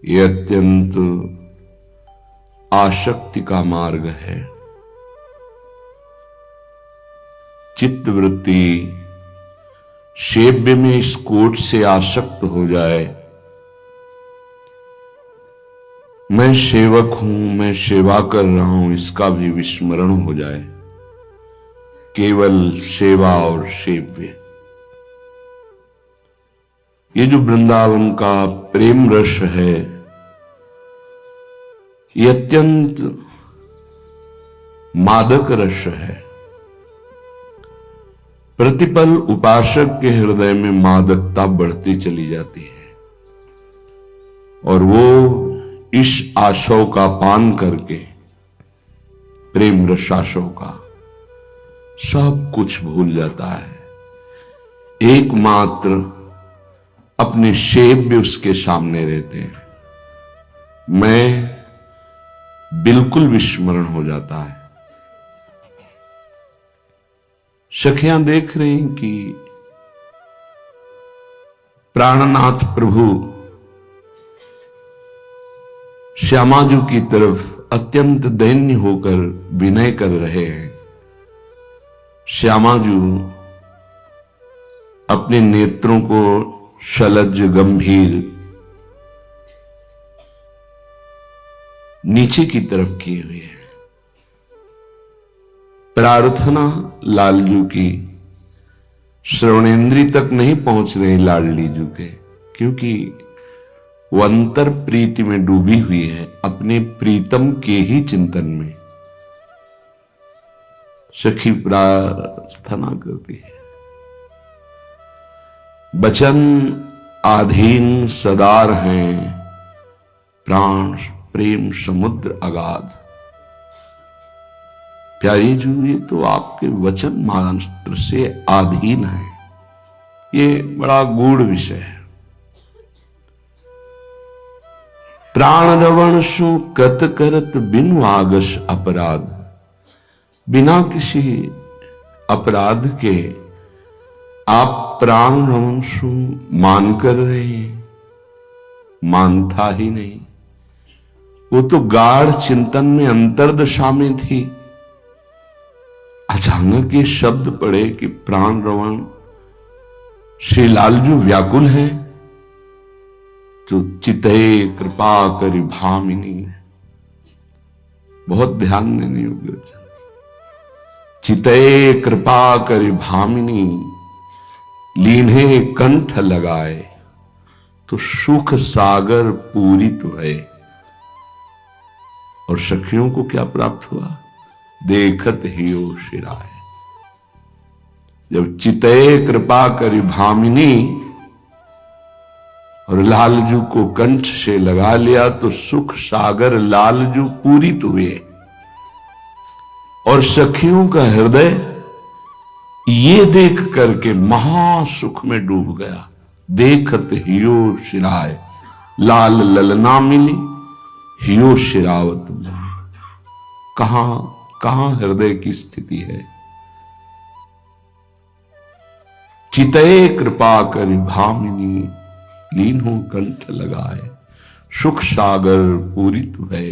ये अत्यंत आसक्ति का मार्ग है। चित्त वृत्ति सेव्य में इस कोट से आसक्त हो जाए, मैं सेवक हूं, मैं सेवा कर रहा हूं, इसका भी विस्मरण हो जाए, केवल सेवा और सेव्य। ये जो वृंदावन का प्रेम रस है, ये अत्यंत मादक रस है। प्रतिपल उपासक के हृदय में मादकता बढ़ती चली जाती है और वो इस आशव का पान करके, प्रेम रसाशव का, सब कुछ भूल जाता है। एकमात्र अपने सेव्य उसके सामने रहते हैं, मैं बिल्कुल विस्मरण हो जाता है। सखियां देख रही हैं कि प्राणनाथ प्रभु श्यामाजू की तरफ अत्यंत दैन्य होकर विनय कर रहे हैं। श्यामाजू अपने नेत्रों को शलज गंभीर नीचे की तरफ किए हुए हैं। प्रार्थना लालजू की श्रवणेन्द्री तक नहीं पहुंच रही लाडली जू के, क्योंकि वो अंतर प्रीति में डूबी हुई है, अपने प्रीतम के ही चिंतन में। सखी प्रार्थना करती है, बचन आधीन सदार हैं, प्राण प्रेम समुद्र अगाध। प्यारी जू, ये तो आपके वचन मात्र से अधीन है। ये बड़ा गूढ़ विषय है। प्राण रवण सु कत करत बिनु आगस अपराध। बिना किसी अपराध के आप प्राण रवण सु मान कर रहे हैं, मान था ही नहीं। वो तो गाढ़ चिंतन में अंतर्दशा में थी। अचानक ये शब्द पड़े कि प्राण रवण श्री लालजू व्याकुल है, तो चितये कृपा करि भामिनी। बहुत ध्यान देने योग्य वचन। चितये कृपा करि भामिनी, लीन्हे कंठ लगाए, तो सुख सागर पूरित हुए। और सखियों को क्या प्राप्त हुआ? देखत ही ओ शिराय। जब चितये कृपा करि भामिनी और लालजू को कंठ से लगा लिया, तो सुख सागर लालजू पूरित हुए और सखियों का हृदय ये देख करके महासुख में डूब गया। देखत हियो शिराय, लाल ललना मिली, हियो शिरावत। कहां हृदय की स्थिति है? चितये कृपा करि भामिनी, लीन्हो कंठ लगाए, सुख सागर पूरित भय,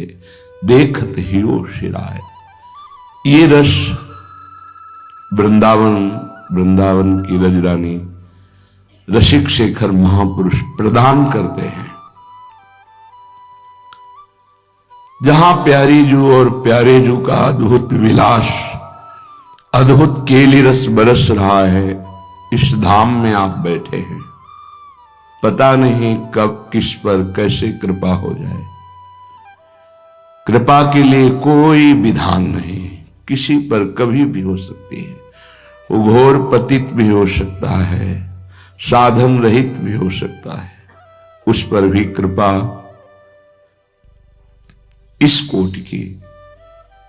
देखत हियो शिराय। ये रस वृंदावन की रजरानी रसिक शेखर महापुरुष प्रदान करते हैं। जहां प्यारी जू और प्यारे जू का अद्भुत विलास, अद्भुत केली रस बरस रहा है, इस धाम में आप बैठे हैं। पता नहीं कब किस पर कैसे कृपा हो जाए। कृपा के लिए कोई विधान नहीं, किसी पर कभी भी हो सकती है। वो घोर पतित भी हो सकता है, साधन रहित भी हो सकता है, उस पर भी कृपा इस कोटि की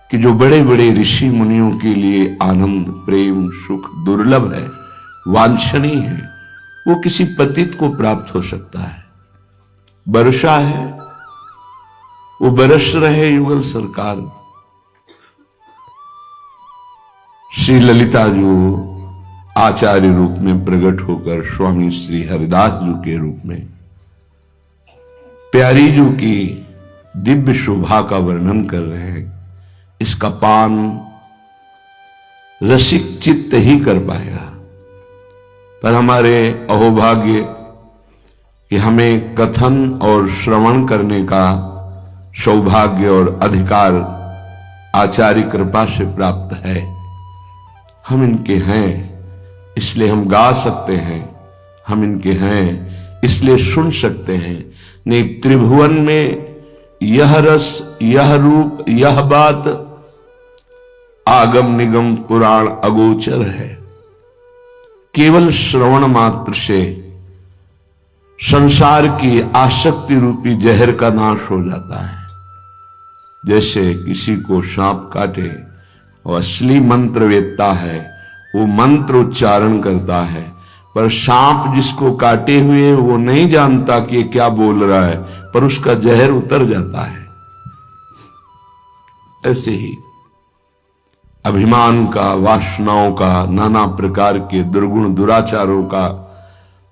कि जो बड़े बड़े ऋषि मुनियों के लिए आनंद, प्रेम, सुख दुर्लभ है, वांछनीय है, वो किसी पतित को प्राप्त हो सकता है। वर्षा है, वो बरस रहे युगल सरकार। श्री ललिता जो आचार्य रूप में प्रकट होकर स्वामी श्री हरिदास जी के रूप में प्यारी जू की दिव्य शोभा का वर्णन कर रहे हैं। इसका पान रसिक चित्त ही कर पाएगा, पर हमारे अहोभाग्य कि हमें कथन और श्रवण करने का सौभाग्य और अधिकार आचार्य कृपा से प्राप्त है। हम इनके हैं इसलिए हम गा सकते हैं, हम इनके हैं इसलिए सुन सकते हैं। नहीं, त्रिभुवन में यह रस, यह रूप, यह बात आगम निगम पुराण अगोचर है। केवल श्रवण मात्र से संसार की आसक्ति रूपी जहर का नाश हो जाता है। जैसे किसी को सांप काटे और असली मंत्र वेदता है, वो मंत्र उच्चारण करता है, पर सांप जिसको काटे हुए वो नहीं जानता कि ये क्या बोल रहा है, पर उसका जहर उतर जाता है। ऐसे ही अभिमान का, वासनाओं का, नाना प्रकार के दुर्गुण दुराचारों का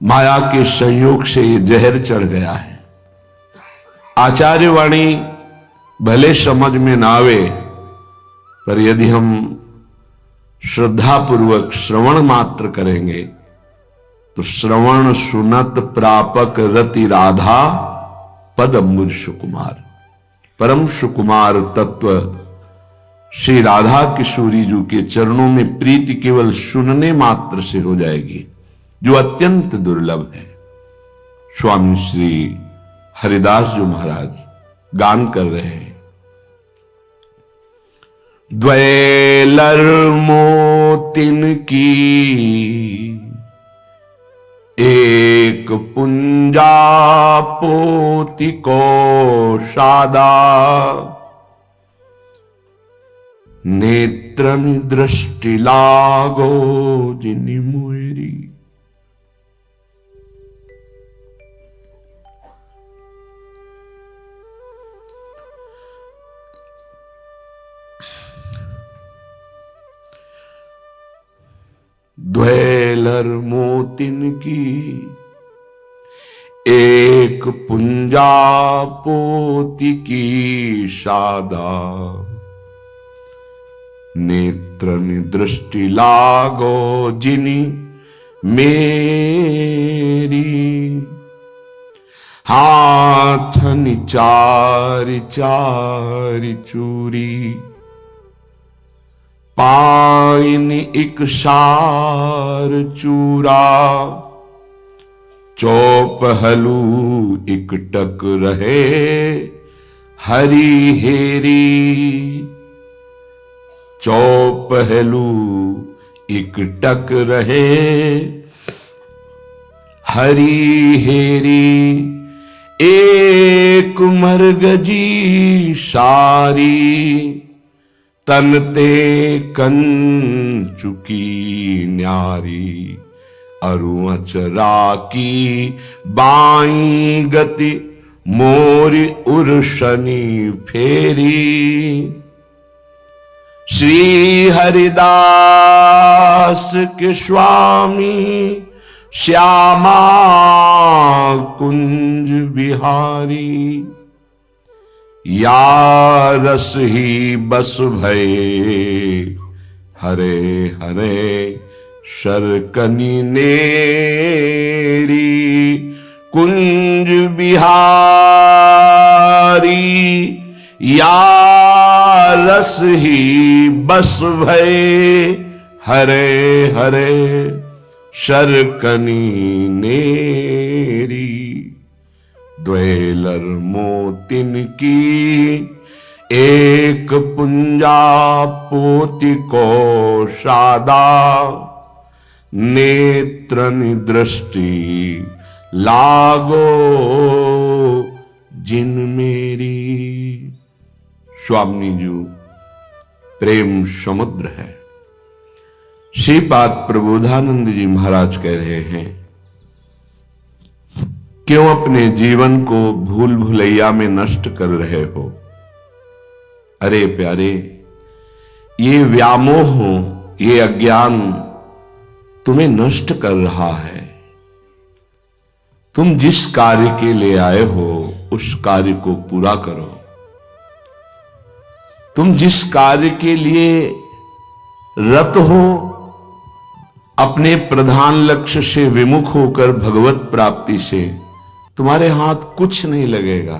माया के संयोग से ये जहर चढ़ गया है। आचार्य वाणी भले समझ में ना आवे, पर यदि हम श्रद्धापूर्वक श्रवण मात्र करेंगे तो श्रवण सुनत प्रापक रति राधा पद अम्बुज सुकुमार, परम सुकुमार तत्व श्री राधा किशोरी जी के चरणों में प्रीति केवल सुनने मात्र से हो जाएगी, जो अत्यंत दुर्लभ है। स्वामी श्री हरिदास जी महाराज गान कर रहे हैं। द्वैलर मोतिन की एक पुंजा पोति को शादा, नेत्रन दृष्टि लागो जिनि मुएरी। द्वैलर मोतिन की एक पुंजा पोति की शादा, नेत्र दृष्टि लागो जिनि मेरी। हाथन चारि चारि चूरी, पाइन एक सार चूरा। चौपहलू एक टक रहे हरी हेरी। चौपहलू एक टक रहे हरी हेरी। एक मरगजी सारी, तनते कंचुकी न्यारी। अरु अचरा की बाई गति, मोरी उर्शनी फेरी। श्री हरिदास के स्वामी श्यामा कुंज बिहारी। या रस ही बस भये हरे हरे शरकनी नेरी। कुंज बिहारी या रस ही बस भये हरे हरे शरकनी नेरी। द्वैलर मोतिन की एक पुंजा पोति को शादा। नेत्रन दृष्टि लागो जिन मेरी। स्वामी जी प्रेम समुद्र है। श्रीपाद प्रबोधानंद जी महाराज कह रहे हैं, क्यों अपने जीवन को भूल भुलैया में नष्ट कर रहे हो। अरे प्यारे, ये व्यामोह, ये अज्ञान तुम्हें नष्ट कर रहा है। तुम जिस कार्य के लिए आए हो उस कार्य को पूरा करो। तुम जिस कार्य के लिए रत हो, अपने प्रधान लक्ष्य से विमुख होकर भगवत प्राप्ति से तुम्हारे हाथ कुछ नहीं लगेगा।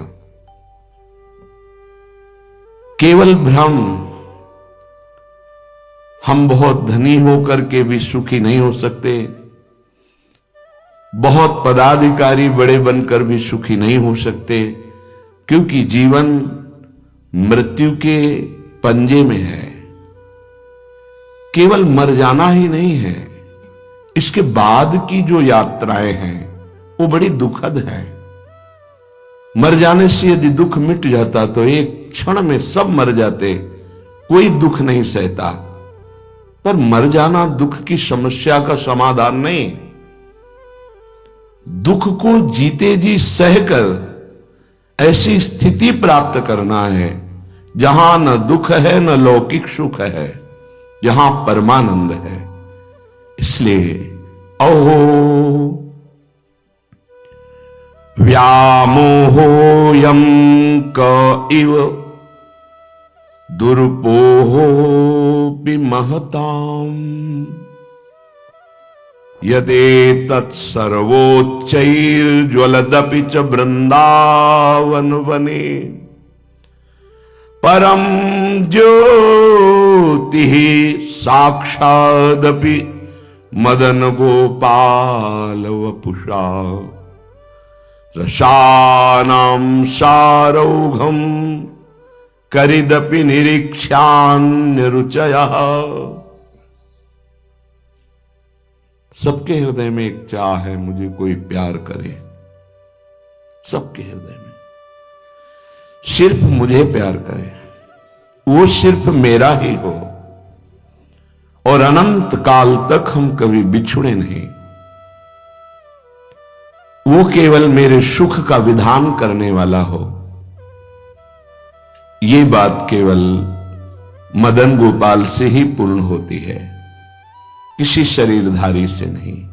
केवल भ्रम। हम बहुत धनी होकर के भी सुखी नहीं हो सकते, बहुत पदाधिकारी बड़े बनकर भी सुखी नहीं हो सकते, क्योंकि जीवन मृत्यु के पंजे में है। केवल मर जाना ही नहीं है, इसके बाद की जो यात्राएं हैं वो बड़ी दुखद है। मर जाने से यदि दुख मिट जाता तो एक क्षण में सब मर जाते, कोई दुख नहीं सहता। पर मर जाना दुख की समस्या का समाधान नहीं। दुख को जीते जी सहकर ऐसी स्थिति प्राप्त करना है जहां न दुख है न लौकिक सुख है, जहां परमानंद है। इसलिए अहो व्यामोहोऽयं क इव दुर्पोहोऽपि महताम् यदेतत् सर्वोच्चैर्ज्वलदपि च वृन्दावन वने परम ज्योतिः साक्षादपि मदन गोपाल वपुषा रसानां सारौघं करिदपि निरीक्ष्यान्य रुचयः। सबके हृदय में एक चाह है, मुझे कोई प्यार करे। सबके हृदय में सिर्फ मुझे प्यार करे, वो सिर्फ मेरा ही हो और अनंत काल तक हम कभी बिछुड़े नहीं। वो केवल मेरे सुख का विधान करने वाला हो। ये बात केवल मदन गोपाल से ही पूर्ण होती है, किसी शरीरधारी से नहीं।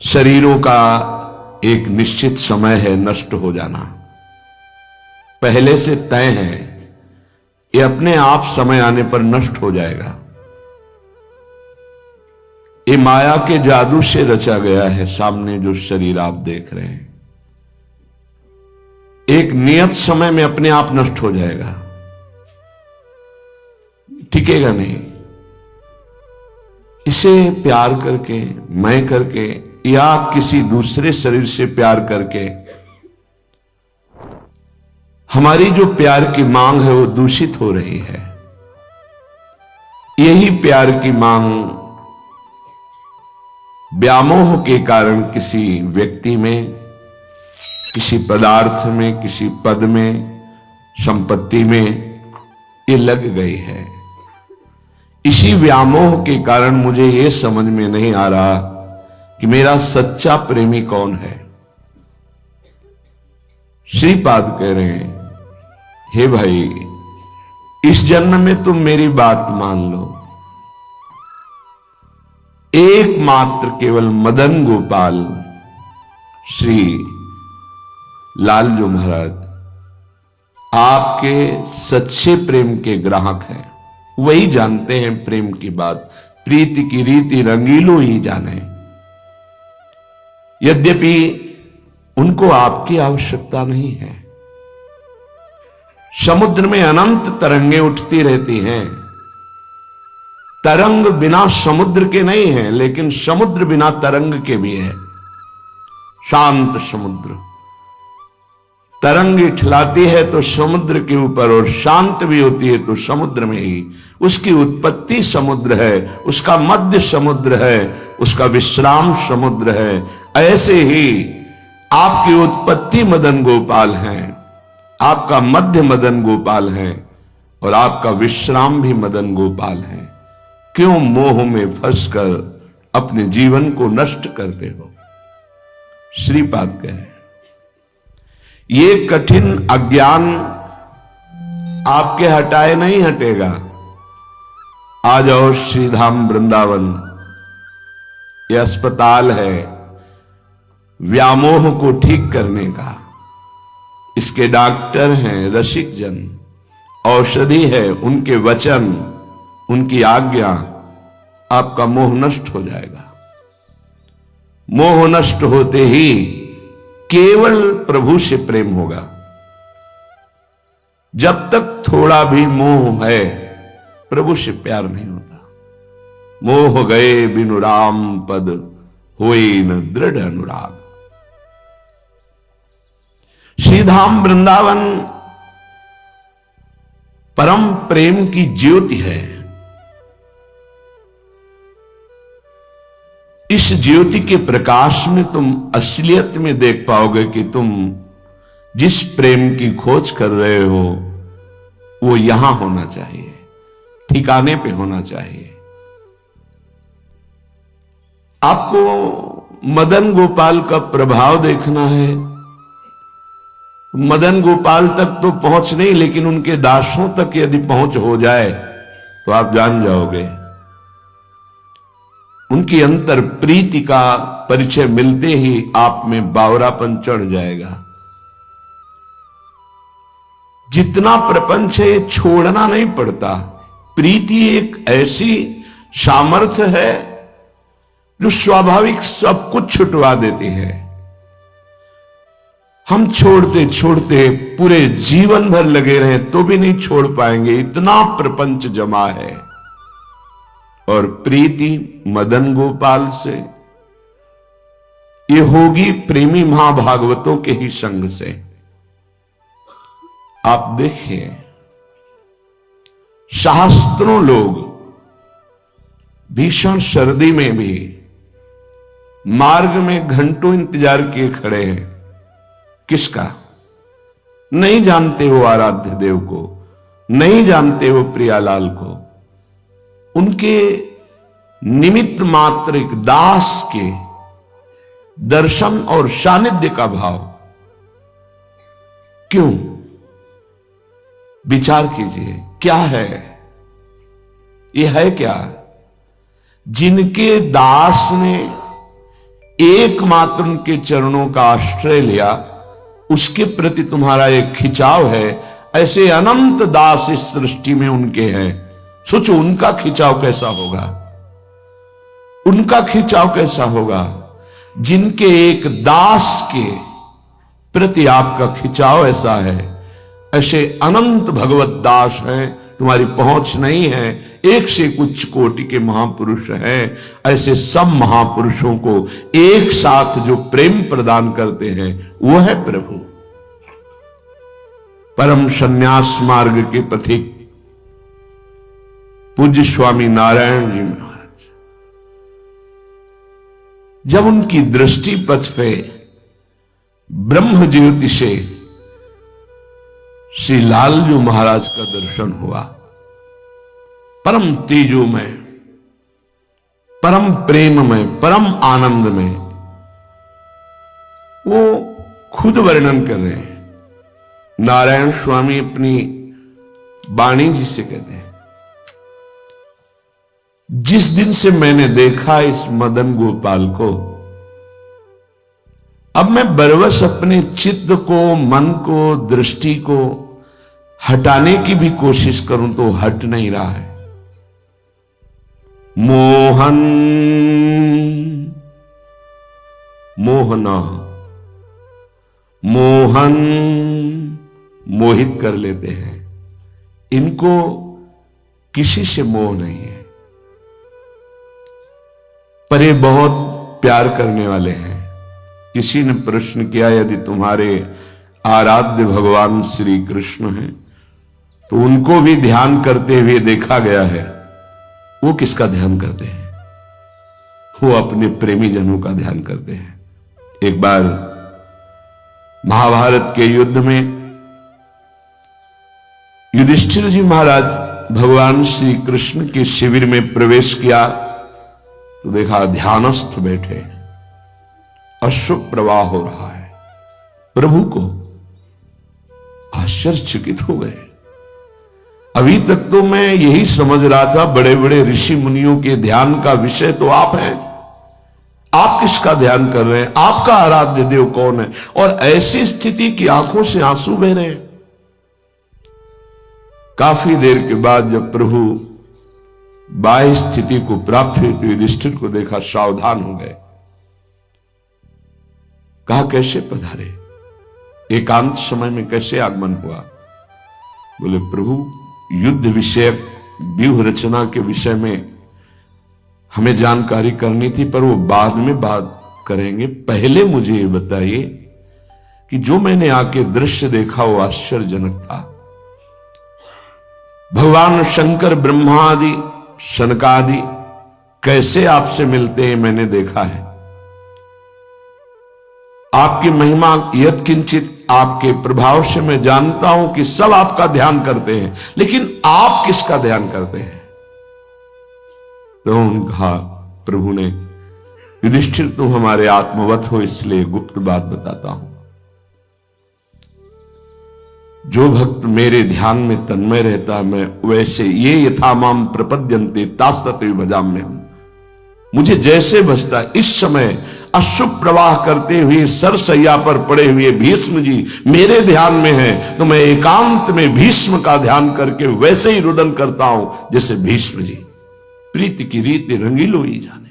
शरीरों का एक निश्चित समय है नष्ट हो जाना, पहले से तय है। ये अपने आप समय आने पर नष्ट हो जाएगा। ये माया के जादू से रचा गया है। सामने जो शरीर आप देख रहे हैं एक नियत समय में अपने आप नष्ट हो जाएगा, टिकेगा नहीं। इसे प्यार करके, मैं करके या किसी दूसरे शरीर से प्यार करके हमारी जो प्यार की मांग है वो दूषित हो रही है। यही प्यार की मांग व्यामोह के कारण किसी व्यक्ति में, किसी पदार्थ में, किसी पद में, संपत्ति में ये लग गई है। इसी व्यामोह के कारण मुझे ये समझ में नहीं आ रहा कि मेरा सच्चा प्रेमी कौन है। श्रीपाद कह रहे हैं, हे भाई, इस जन्म में तुम मेरी बात मान लो। एकमात्र केवल मदन गोपाल श्री लालजू महाराज आपके सच्चे प्रेम के ग्राहक हैं। वही जानते हैं प्रेम की बात। प्रीति की रीति रंगीलो ही जाने। यद्यपि उनको आपकी आवश्यकता नहीं है। समुद्र में अनंत तरंगें उठती रहती हैं। तरंग बिना समुद्र के नहीं है, लेकिन समुद्र बिना तरंग के भी है। शांत समुद्र तरंग इठलाती है तो समुद्र के ऊपर, और शांत भी होती है तो समुद्र में ही। उसकी उत्पत्ति समुद्र है, उसका मध्य समुद्र है, उसका विश्राम समुद्र है। ऐसे ही आपकी उत्पत्ति मदन गोपाल है, आपका मध्य मदन गोपाल है, और आपका विश्राम भी मदन गोपाल है। क्यों मोह में फंसकर अपने जीवन को नष्ट करते हो? श्रीपाद कह रहे हैं, ये कठिन अज्ञान आपके हटाए नहीं हटेगा। आ जाओ श्रीधाम वृंदावन, ये अस्पताल है व्यामोह को ठीक करने का। इसके डॉक्टर हैं रसिक जन, औषधि है उनके वचन, उनकी आज्ञा। आपका मोह नष्ट हो जाएगा। मोह नष्ट होते ही केवल प्रभु से प्रेम होगा। जब तक थोड़ा भी मोह है, प्रभु से प्यार नहीं होता। मोह गए बिनु राम पद, होई न दृढ़ अनुराग। श्री धाम वृंदावन परम प्रेम की ज्योति है। इस ज्योति के प्रकाश में तुम असलियत में देख पाओगे कि तुम जिस प्रेम की खोज कर रहे हो वो यहां होना चाहिए, ठिकाने पे होना चाहिए। आपको मदन गोपाल का प्रभाव देखना है। मदन गोपाल तक तो पहुंच नहीं, लेकिन उनके दासों तक यदि पहुंच हो जाए तो आप जान जाओगे। उनकी अंतर प्रीति का परिचय मिलते ही आप में बावरापन चढ़ जाएगा। जितना प्रपंच है छोड़ना नहीं पड़ता। प्रीति एक ऐसी सामर्थ्य है जो स्वाभाविक सब कुछ छुटवा देती है। हम छोड़ते छोड़ते पूरे जीवन भर लगे रहे तो भी नहीं छोड़ पाएंगे, इतना प्रपंच जमा है। और प्रीति मदन गोपाल से ये होगी प्रेमी महाभागवतों के ही संग से। आप देखिए, शास्त्रों लोग भीषण सर्दी में भी मार्ग में घंटों इंतजार किए खड़े हैं। किसका? नहीं जानते वो आराध्य देव को, नहीं जानते वो प्रियालाल को। उनके निमित्त मात्र एक दास के दर्शन और सानिध्य का भाव। क्यों? विचार कीजिए, क्या है ये? है क्या? जिनके दास ने एकमात्र उनके चरणों का आश्रय लिया, उसके प्रति तुम्हारा एक खिंचाव है। ऐसे अनंत दास इस सृष्टि में उनके हैं। सोचो उनका खिंचाव कैसा होगा, उनका खिंचाव कैसा होगा। जिनके एक दास के प्रति आपका खिंचाव ऐसा है, ऐसे अनंत भगवत दास हैं, तुम्हारी पहुंच नहीं है। एक से कुछ कोटि के महापुरुष हैं। ऐसे सब महापुरुषों को एक साथ जो प्रेम प्रदान करते हैं वो है प्रभु। परम संन्यास मार्ग के पथिक पूज्य स्वामी नारायण जी महाराज, जब उनकी दृष्टि पथ पे ब्रह्म ज्योति से श्री लालजू महाराज का दर्शन हुआ, परम तेजो में, परम प्रेम में, परम आनंद में, वो खुद वर्णन कर रहे हैं। नारायण स्वामी अपनी वाणी जी से कहते हैं, जिस दिन से मैंने देखा इस मदन गोपाल को, अब मैं बरवस अपने चित्त को, मन को, दृष्टि को हटाने की भी कोशिश करूं तो हट नहीं रहा है। मोहन मोहना, मोहन मोहित कर लेते हैं। इनको किसी से मोह नहीं है, पर ये बहुत प्यार करने वाले हैं। किसी ने प्रश्न किया, यदि तुम्हारे आराध्य भगवान श्री कृष्ण हैं तो उनको भी ध्यान करते हुए देखा गया है, वो किसका ध्यान करते हैं? वो अपने प्रेमी जनों का ध्यान करते हैं। एक बार महाभारत के युद्ध में युधिष्ठिर जी महाराज भगवान श्री कृष्ण के शिविर में प्रवेश किया तो देखा ध्यानस्थ बैठे, अश्रु प्रवाह हो रहा है। प्रभु को आश्चर्यचकित हो गए। अभी तक तो मैं यही समझ रहा था बड़े बड़े ऋषि मुनियों के ध्यान का विषय तो आप हैं, आप किसका ध्यान कर रहे हैं, आपका आराध्य देव कौन है। और ऐसी स्थिति की आंखों से आंसू बह रहे हैं। काफी देर के बाद जब प्रभु बाह्य स्थिति को प्राप्त हुई तो युधिष्ठिर को देखा, सावधान हो गए। कहा कैसे पधारे, एकांत समय में कैसे आगमन हुआ। बोले प्रभु युद्ध विषयक व्यूह रचना के विषय में हमें जानकारी करनी थी, पर वो बाद में बात करेंगे। पहले मुझे ये बताइए कि जो मैंने आके दृश्य देखा वो आश्चर्यजनक था। भगवान शंकर ब्रह्मा आदि शनकादि कैसे आपसे मिलते हैं मैंने देखा है। आपकी महिमा यत्किंचित आपके प्रभाव से मैं जानता हूं कि सब आपका ध्यान करते हैं, लेकिन आप किसका ध्यान करते हैं। तो कहा प्रभु ने, युधिष्ठिर तुम हमारे आत्मवत हो इसलिए गुप्त बात बताता हूं। जो भक्त मेरे ध्यान में तन्मय रहता मैं वैसे ये यथा माम प्रपद्यन्ते तास्तते भजाम्यहम्, मुझे जैसे बसता। इस समय अशुभ प्रवाह करते हुए सरसैया पर पड़े हुए भीष्म जी मेरे ध्यान में हैं, तो मैं एकांत में भीष्म का ध्यान करके वैसे ही रुदन करता हूं जैसे भीष्म जी। प्रीति की रीत रंगीलो ही जाने।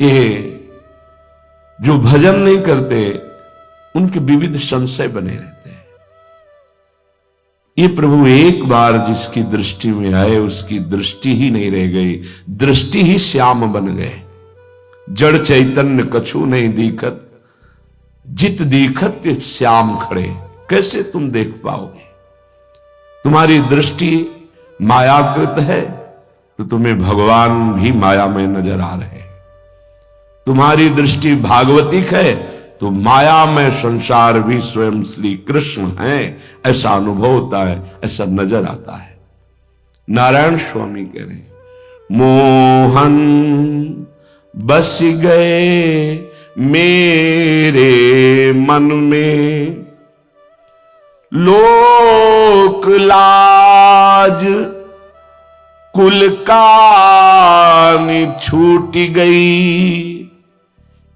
ये जो भजन नहीं करते उनके विविध संशय बने रहते हैं। ये प्रभु एक बार जिसकी दृष्टि में आए उसकी दृष्टि ही नहीं रह गई, दृष्टि ही श्याम बन गए। जड़ चैतन्य कछु नहीं दीखत, जित दीखत श्याम खड़े। कैसे तुम देख पाओगे, तुम्हारी दृष्टि मायाकृत है तो तुम्हें भगवान भी माया में नजर आ रहे। तुम्हारी दृष्टि भागवतिक है तो माया में संसार भी स्वयं श्री कृष्ण है, ऐसा अनुभव होता है, ऐसा नजर आता है। नारायण स्वामी कह रहे मोहन बस गए मेरे मन में, लोक लाज कुल कानी छूट गई,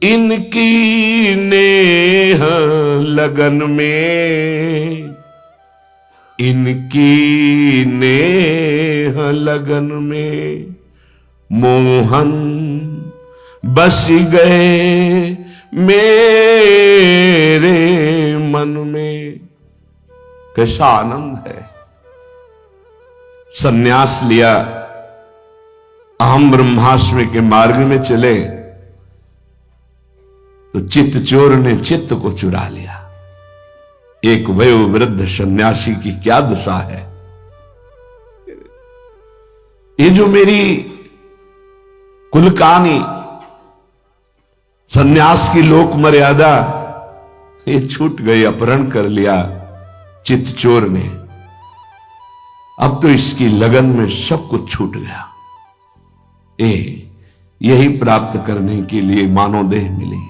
इनकी नेह लगन में, इनकी नेह लगन में। मोहन बस गए मेरे मन में। कैसा आनंद है। सन्यास लिया, अहम ब्रह्मास्मि के मार्ग में चले तो चित्त चोर ने चित्त को चुरा लिया। एक वयोवृद्ध सन्यासी की क्या दशा है। ये जो मेरी कुलकानी सन्यास की लोक मर्यादा ये छूट गई, अपहरण कर लिया चित्त चोर ने। अब तो इसकी लगन में सब कुछ छूट गया। यही प्राप्त करने के लिए मानव देह मिली।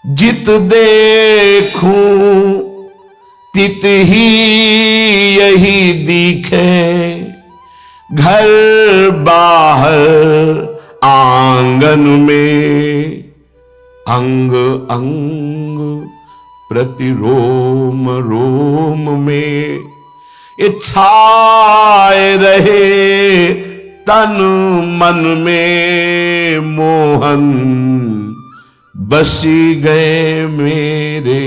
जित देखूं तित ही यही दिखे, घर बाहर आंगन में, अंग अंग प्रति रोम रोम में, ये छाए रहे तन मन में। मोहन बसी गए मेरे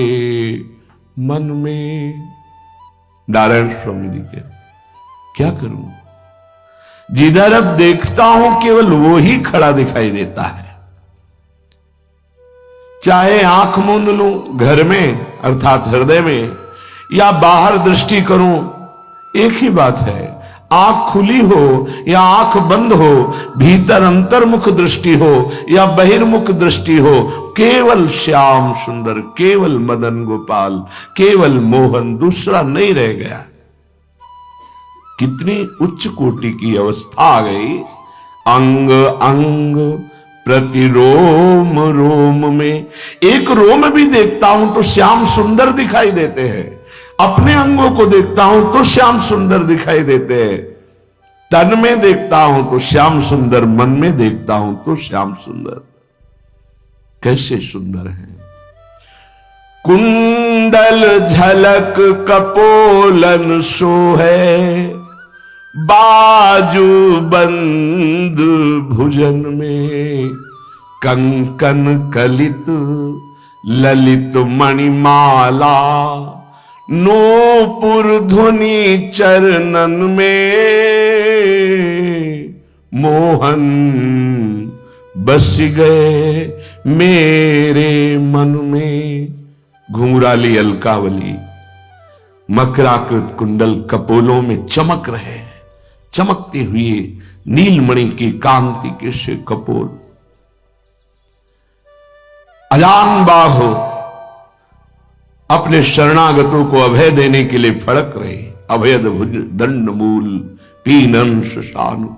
मन में। नारायण स्वामी जी के क्या करूं, जिधर अब देखता हूं केवल वो ही खड़ा दिखाई देता है। चाहे आंख मूंद लूं घर में अर्थात हृदय में, या बाहर दृष्टि करूं, एक ही बात है। आंख खुली हो या आंख बंद हो, भीतर अंतर्मुख दृष्टि हो या बहिर्मुख दृष्टि हो, केवल श्याम सुंदर, केवल मदन गोपाल, केवल मोहन, दूसरा नहीं रह गया। कितनी उच्च कोटि की अवस्था आ गई। अंग अंग प्रति रोम रोम में, एक रोम भी देखता हूं तो श्याम सुंदर दिखाई देते हैं। अपने अंगों को देखता हूं तो श्याम सुंदर दिखाई देते हैं। तन में देखता हूं तो श्याम सुंदर, मन में देखता हूं तो श्याम सुंदर। कैसे सुंदर हैं। कुंडल झलक कपोलन सोहे, बाजू बंद भुजन में, कंकन कलित ललित मणिमाला, नूपुर धुनि चरणन में, मोहन बस गए मेरे मन में। घुंघराली अलकावली मकराकृत कुंडल कपोलों में चमक रहे हैं, चमकते हुए नीलमणि की कांति के से कपोल। अजान बाहु अपने शरणागतों को अभय देने के लिए फड़क रहे, अभयद भुज दंड मूल पीनन शशानु।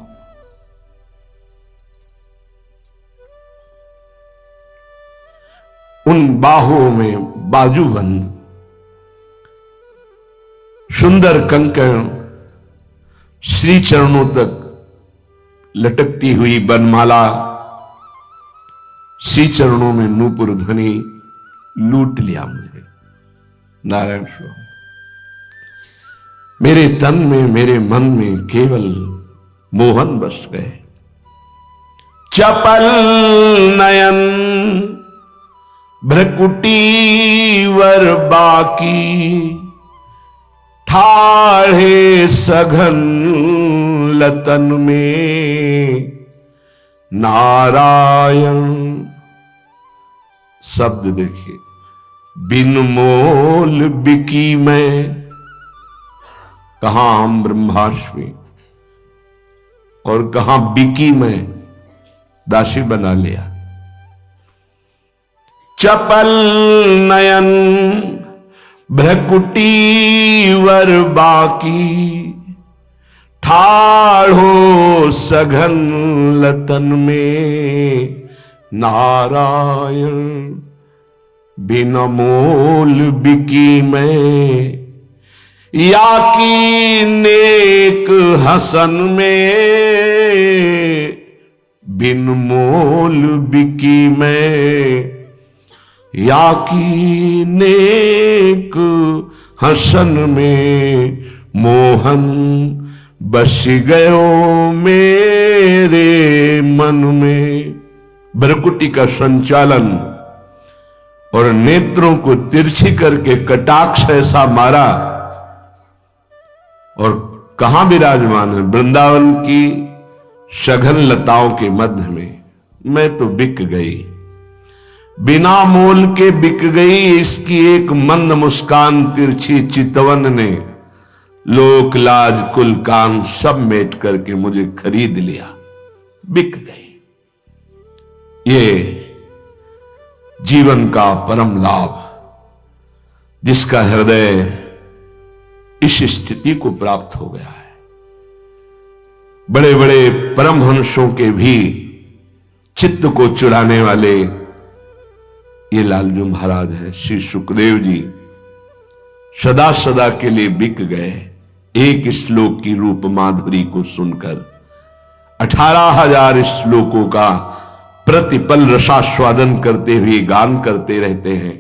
उन बाहुओं में बाजूबंद, सुंदर कंकण, श्री चरणों तक लटकती हुई बनमाला, श्री चरणों में नूपुर ध्वनि, लूट लिया मुझे नारायण स्वामी। मेरे तन में मेरे मन में केवल मोहन बस गए। चपल नयन भ्रकुटी वर बाकी, ठाढ़े सघन लतन में नारायण। शब्द देखिए, बिन मोल बिकी मैं, कहां हम ब्रह्माष्टमी और कहां बिकी मैं, दासी बना लिया। चपल नयन भ्रकुटी वर बाकी, ठाढ़ो सघन लतन में नारायण। बिन मोल बिकी मैं, या की नेक हसन में, बिन मोल बिकी मैं, या की नेक हसन में, मोहन बस गयो मेरे मन में। भ्रकुटी का संचालन और नेत्रों को तिरछी करके कटाक्ष ऐसा मारा, और कहां विराजमान है, वृंदावन की सघन लताओं के मध्य में। मैं तो बिक गई, बिना मोल के बिक गई। इसकी एक मंद मुस्कान तिरछी चितवन ने लोक लाज कुल कान सब मेट करके मुझे खरीद लिया, बिक गई। ये जीवन का परम लाभ, जिसका हृदय इस स्थिति को प्राप्त हो गया है। बड़े बड़े परमहंसों के भी चित्त को चुराने वाले ये लालजू महाराज हैं। श्री सुखदेव जी सदा सदा के लिए बिक गए एक श्लोक की रूप माधुरी को सुनकर। 18,000 श्लोकों का प्रतिपल रसास्वादन करते हुए गान करते रहते हैं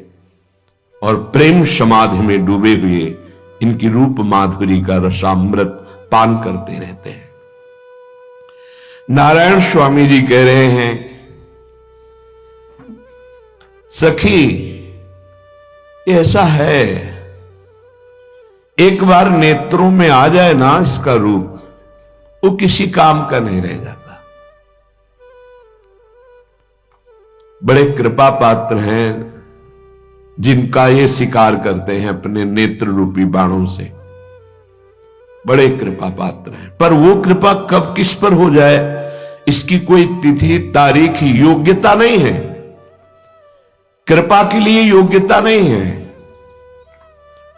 और प्रेम समाधि में डूबे हुए इनकी रूप माधुरी का रसामृत पान करते रहते हैं। नारायण स्वामी जी कह रहे हैं, सखी ऐसा है, एक बार नेत्रों में आ जाए ना इसका रूप, वो किसी काम का नहीं रह जाता। बड़े कृपा पात्र हैं जिनका ये शिकार करते हैं अपने नेत्र रूपी बाणों से, बड़े कृपा पात्र हैं। पर वो कृपा कब किस पर हो जाए इसकी कोई तिथि तारीख योग्यता नहीं है। कृपा के लिए योग्यता नहीं है।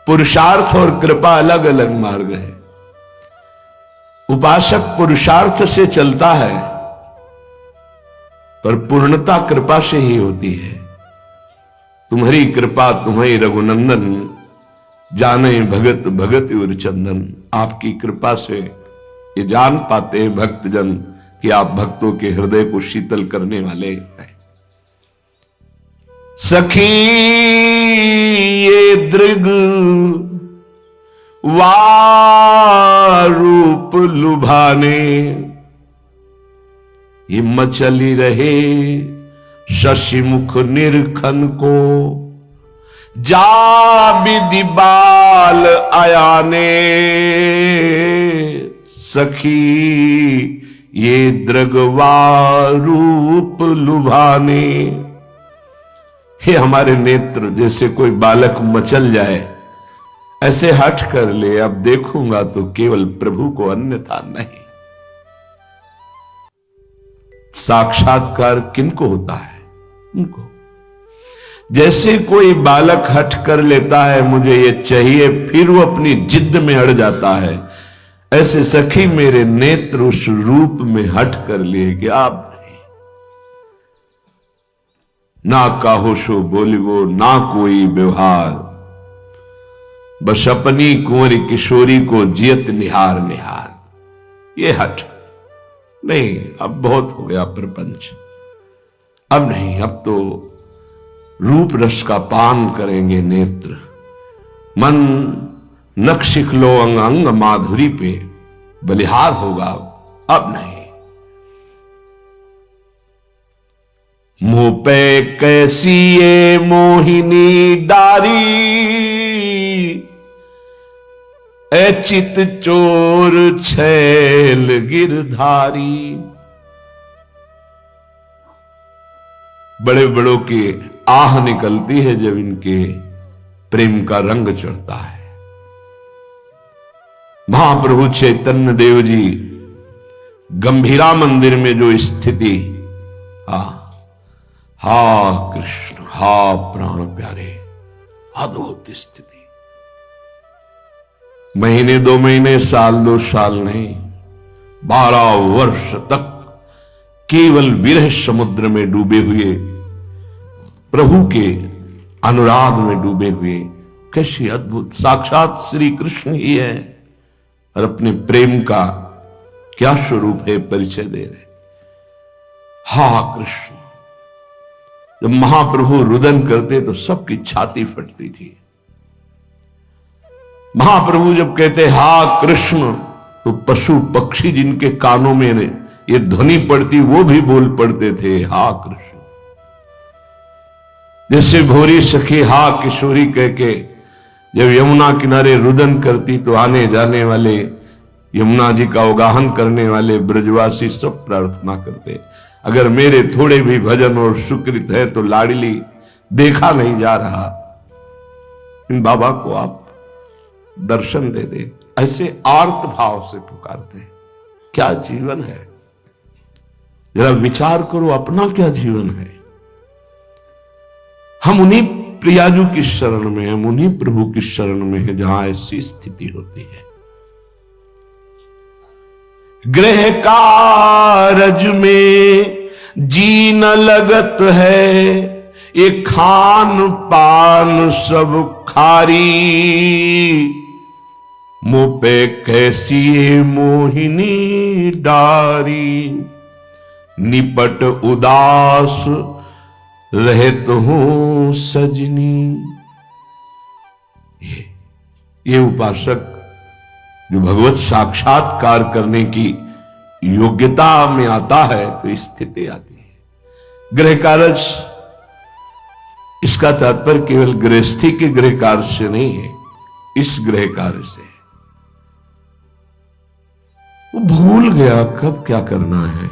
पुरुषार्थ और कृपा अलग अलग मार्ग है। उपासक पुरुषार्थ से चलता है, पर पूर्णता कृपा से ही होती है। तुम्हारी कृपा तुम्हारी रघुनंदन, जाने भगत भगत उर चंदन। आपकी कृपा से ये जान पाते हैं भक्तजन कि आप भक्तों के हृदय को शीतल करने वाले हैं। सखी ये दृग वारूप लुभाने, ये मचली रहे शशिमुख निरखन को, जा विधि बाल आयाने। सखी ये दृगवारूप लुभाने, हे हमारे नेत्र जैसे कोई बालक मचल जाए ऐसे हट कर ले, अब देखूंगा तो केवल प्रभु को, अन्यथा नहीं। साक्षात्कार किनको होता है? उनको। जैसे कोई बालक हट कर लेता है मुझे ये चाहिए, फिर वो अपनी जिद में अड़ जाता है, ऐसे सखी मेरे नेत्र उस रूप में हट कर लिए कि आप नहीं, ना काहो शो बोलिवो ना कोई व्यवहार, बस अपनी कुंवरी किशोरी को जियत निहार निहार। ये हट नहीं, अब बहुत हो गया प्रपंच, अब नहीं, अब तो रूप रस का पान करेंगे नेत्र। मन नक्शिख लो अंग अंग माधुरी पे बलिहार होगा, अब नहीं। मुंह पे कैसी ये मोहिनी डारी, चित चोर छैल गिरधारी। बड़े बड़ों की आह निकलती है जब इनके प्रेम का रंग चढ़ता है। महाप्रभु चैतन्य देव जी गंभीरा मंदिर में जो स्थिति, हा कृष्ण, हा प्राण प्यारे, अद्भुत स्थिति। महीने 2 महीने, साल 2 साल नहीं, 12 वर्ष तक केवल विरह समुद्र में डूबे हुए, प्रभु के अनुराग में डूबे हुए। कैसी अद्भुत, साक्षात श्री कृष्ण ही है और अपने प्रेम का क्या स्वरूप है परिचय दे रहे। हा कृष्ण, जब महाप्रभु रुदन करते तो सबकी छाती फटती थी। महाप्रभु जब कहते हा कृष्ण तो पशु पक्षी जिनके कानों में ये ध्वनि पड़ती वो भी बोल पड़ते थे हा कृष्ण। जैसे भोरी सखी हा किशोरी कह के जब यमुना किनारे रुदन करती तो आने जाने वाले, यमुना जी का अवगाहन करने वाले ब्रजवासी सब प्रार्थना करते, अगर मेरे थोड़े भी भजन और सुकृत है तो लाडली देखा नहीं जा रहा, इन बाबा को आप दर्शन दे दे। ऐसे आर्त भाव से पुकारते हैं। क्या जीवन है, जरा विचार करो अपना क्या जीवन है। हम उन्हीं प्रियाजू की शरण में, हम उन्हीं प्रभु की शरण में है जहां ऐसी स्थिति होती है। गृह कारज में जी न लगत है, ये खान पान सब खारी, मुंह पे कैसी ये मोहिनी डारी, निपट उदास रहत हूं सजनी। ये उपासक जो भगवत साक्षात्कार करने की योग्यता में आता है तो स्थिति आती है। गृह कार्य, इसका तात्पर्य केवल गृहस्थी के गृह कार्य से नहीं है, इस गृह कार्य से। वो भूल गया कब क्या करना है,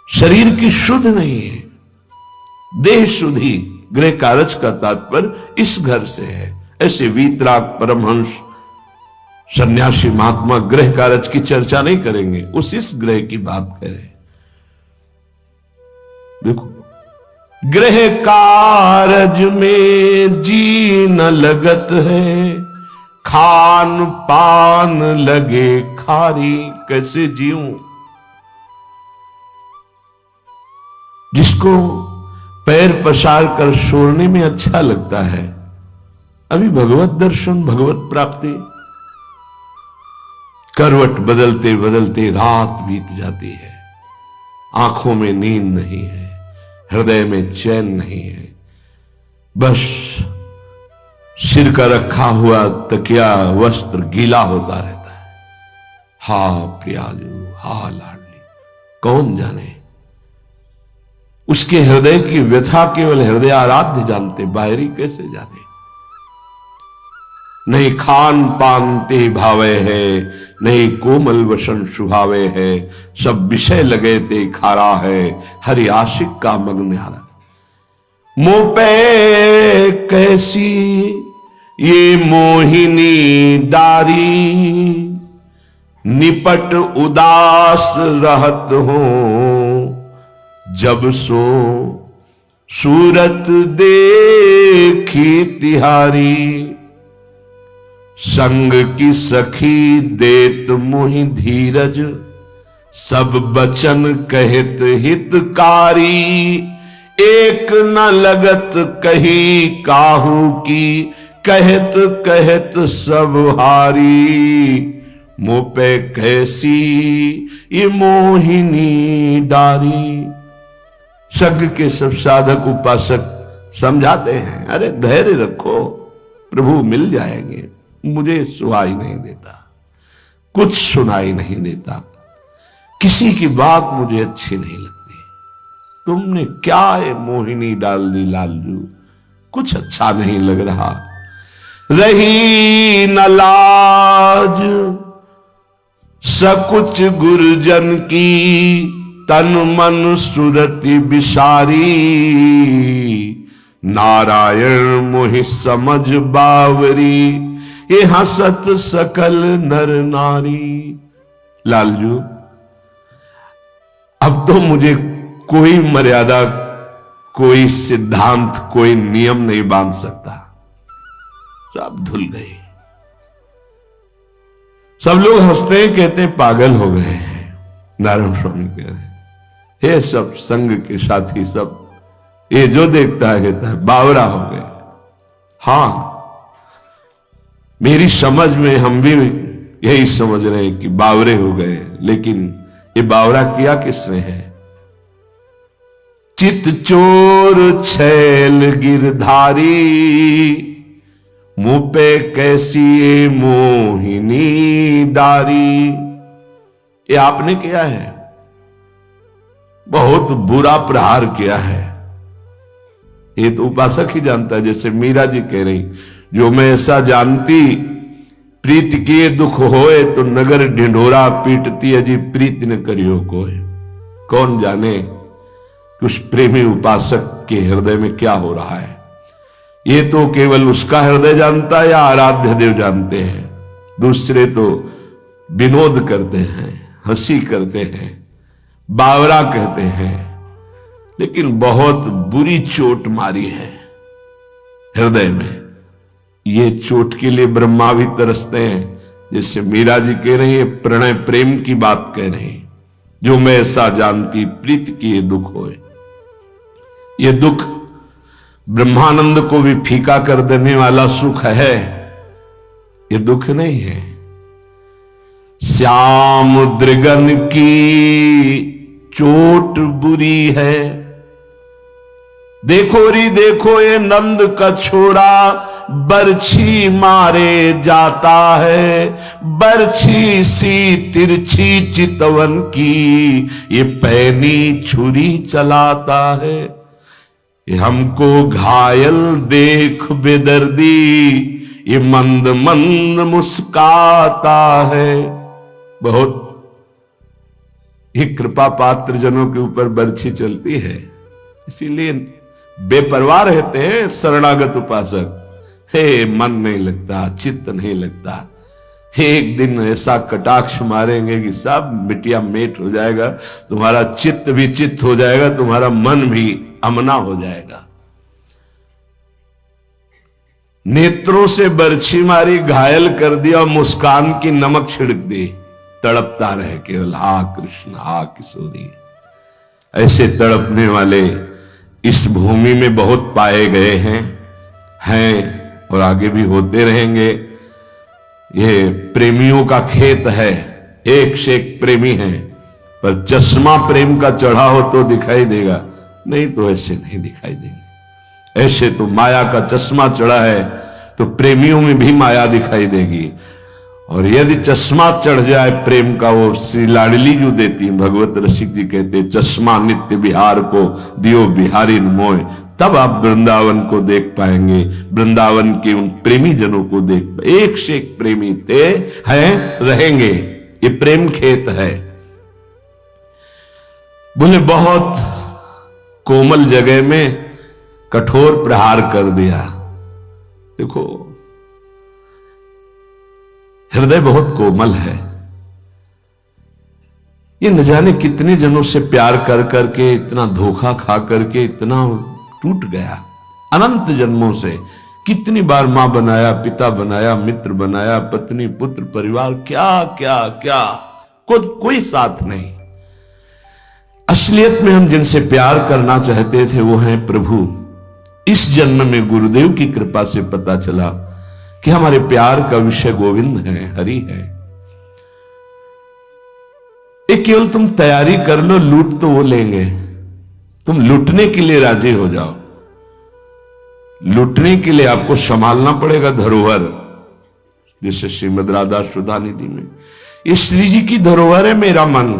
शरीर की शुद्ध नहीं है, देह शुद्धि। गृह कारज का तात्पर्य इस घर से है। ऐसे वीतराग परमहंस सन्यासी महात्मा गृह कारज की चर्चा नहीं करेंगे, उस इस ग्रह की बात करें। देखो, गृह कारज में जी न लगत है, खान पान लगे खारी, कैसे जीऊं। जिसको पैर पसार कर छोड़ने में अच्छा लगता है, अभी भगवत दर्शन भगवत प्राप्ति करवट बदलते बदलते रात बीत जाती है, आंखों में नींद नहीं है, हृदय में चैन नहीं है, बस सिर का रखा हुआ तकिया वस्त्र गीला होता रहता है। हा प्रियाजू, हा लाडली, कौन जाने उसके हृदय की व्यथा केवल हृदय आराध्य जानते, बाहरी कैसे जाने। नहीं खान पान ते भावे है, नहीं कोमल वसन सुभावे है, सब विषय लगे ते खारा है, हरि आशिक का मग्न हारा। मुंह पे कैसी ये मोहिनी डारी, निपट उदास रहत हो, जब सो सूरत देखी तिहारी। संग की सखी देत मुहि धीरज, सब बचन कहत हितकारी। एक न लगत कही काहू की, कहत कहत सब हारी। मुँह पे कैसी ये मोहिनी डारी। संग के सब साधक उपासक समझाते हैं, अरे धैर्य रखो, प्रभु मिल जाएंगे। मुझे सुहाई नहीं देता, कुछ सुनाई नहीं देता, किसी की बात मुझे अच्छी नहीं लगती। तुमने क्या ये मोहिनी डाल दी लालजू, कुछ अच्छा नहीं लग रहा। रही न लाज सकुच गुरजन की, तन मन सुरति बिसारी। नारायण मोहि समझ बावरी, ये हसत सकल नर नारी। लालजू अब तो मुझे कोई मर्यादा, कोई सिद्धांत, कोई नियम नहीं बांध सकता, सब धुल गए। सब लोग हंसते हैं, कहते हैं पागल हो गए हैं। नारायण स्वामी कह रहे हैं, ये सब संग के साथी सब, ये जो देखता है कहता है बावरा हो गए। हां, मेरी समझ में हम भी यही समझ रहे हैं कि बावरे हो गए, लेकिन ये बावरा किया किसने है? चित चोर छैल गिरधारी, मुंह पे कैसी मोहिनी डारी। ये आपने किया है, बहुत बुरा प्रहार किया है। ये तो उपासक ही जानता है। जैसे मीरा जी कह रही, जो मैं ऐसा जानती, प्रीत किए दुख होए, तो नगर ढिंढोरा पीटती अजी प्रीत न करियो कोई। कौन जाने कि उस प्रेमी उपासक के हृदय में क्या हो रहा है। ये तो केवल उसका हृदय जानता है या आराध्य देव जानते हैं। दूसरे तो विनोद करते हैं, हंसी करते हैं, बावरा कहते हैं, लेकिन बहुत बुरी चोट मारी है हृदय में। ये चोट के लिए ब्रह्मा भी तरसते हैं। जैसे मीरा जी कह रही है, प्रणय प्रेम की बात कह रही, जो मैं ऐसा जानती, प्रीत की ये दुख होए। ये दुख ब्रह्मानंद को भी फीका कर देने वाला सुख है, ये दुख नहीं है। श्याम दृगन की चोट बुरी है, देखो री देखो ये नंद का छोरा, बरछी मारे जाता है। बरछी सी तिरछी चितवन की, ये पैनी छुरी चलाता है। ये हमको घायल देख बेदर्दी, ये मंद मंद मुस्काता है। बहुत ही कृपा पात्र जनों के ऊपर बरछी चलती है, इसीलिए बेपरवाह रहते हैं शरणागत उपासक। हे मन नहीं लगता, चित्त नहीं लगता। एक दिन ऐसा कटाक्ष मारेंगे कि सब मिटिया मेट हो जाएगा, तुम्हारा चित्त भी चित्त हो जाएगा, तुम्हारा मन भी अमना हो जाएगा। नेत्रों से बरछी मारी, घायल कर दिया, और मुस्कान की नमक छिड़क दी, तड़पता रहे केवल हा कृष्ण हा किशोरी। ऐसे तड़पने वाले इस भूमि में बहुत पाए गए हैं और आगे भी होते रहेंगे। ये प्रेमियों का खेत है, एक से एक प्रेमी है, पर चश्मा प्रेम का चढ़ा हो तो दिखाई देगा, नहीं तो ऐसे नहीं दिखाई देंगे। ऐसे तो माया का चश्मा चढ़ा है तो प्रेमियों में भी माया दिखाई देगी। और यदि चश्मा चढ़ जाए प्रेम का, वो श्री लाडली जो देती, भगवत रसिक जी कहते, चश्मा नित्य बिहार को दियो बिहारी मोय, तब आप वृंदावन को देख पाएंगे, वृंदावन के उन प्रेमी जनों को देख। एक से एक प्रेमी थे, हैं, रहेंगे। ये प्रेम खेत है। बोले बहुत कोमल जगह में कठोर प्रहार कर दिया। देखो हृदय बहुत कोमल है। ये न जाने कितने जनों से प्यार कर करके, इतना धोखा खा करके इतना टूट गया। अनंत जन्मों से कितनी बार मां बनाया, पिता बनाया, मित्र बनाया, पत्नी, पुत्र, परिवार, क्या क्या क्या, कोई साथ नहीं। असलियत में हम जिनसे प्यार करना चाहते थे वो हैं प्रभु। इस जन्म में गुरुदेव की कृपा से पता चला कि हमारे प्यार का विषय गोविंद है, हरि है। एक केवल तुम तैयारी कर लो, लूट तो वो लेंगे, तुम लूटने के लिए राजी हो जाओ। लूटने के लिए आपको संभालना पड़ेगा धरोहर। जैसे श्रीमद राधा सुधा निधि में, ये श्री जी की धरोहर है मेरा मन,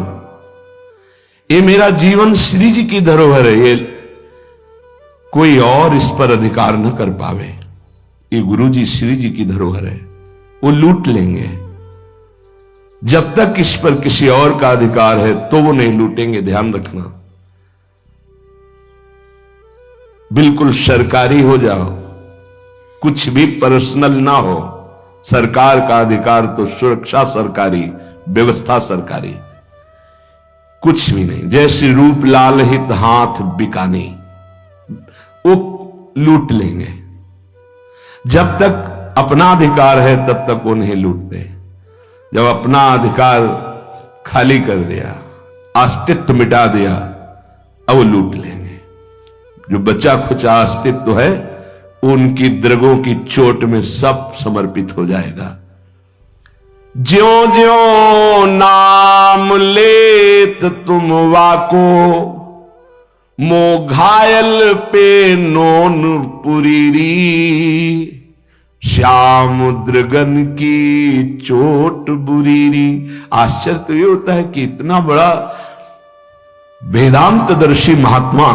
ये मेरा जीवन श्री जी की धरोहर है, ये कोई और इस पर अधिकार न कर पावे। ये गुरु जी श्री जी की धरोहर है, वो लूट लेंगे। जब तक इस पर किसी और का अधिकार है तो वो नहीं लूटेंगे, ध्यान रखना। बिल्कुल सरकारी हो जाओ, कुछ भी पर्सनल ना हो। सरकार का अधिकार तो सुरक्षा सरकारी, व्यवस्था सरकारी, कुछ भी नहीं। जैसे रूप लाल हित हाथ बिकानी, वो लूट लेंगे। जब तक अपना अधिकार है तब तक वो नहीं लूटते। जब अपना अधिकार खाली कर दिया, अस्तित्व मिटा दिया, अब वो लूट लेंगे। जो बचा खुचा अस्तित्व है उनकी द्रगों की चोट में सब समर्पित हो जाएगा। ज्यों ज्यों नाम लेत तुम वाको, मो घायल पे नोन पुरीरी, श्याम द्रगन की चोट बुरीरी। आश्चर्य तो ये होता है कि इतना बड़ा वेदांतदर्शी महात्मा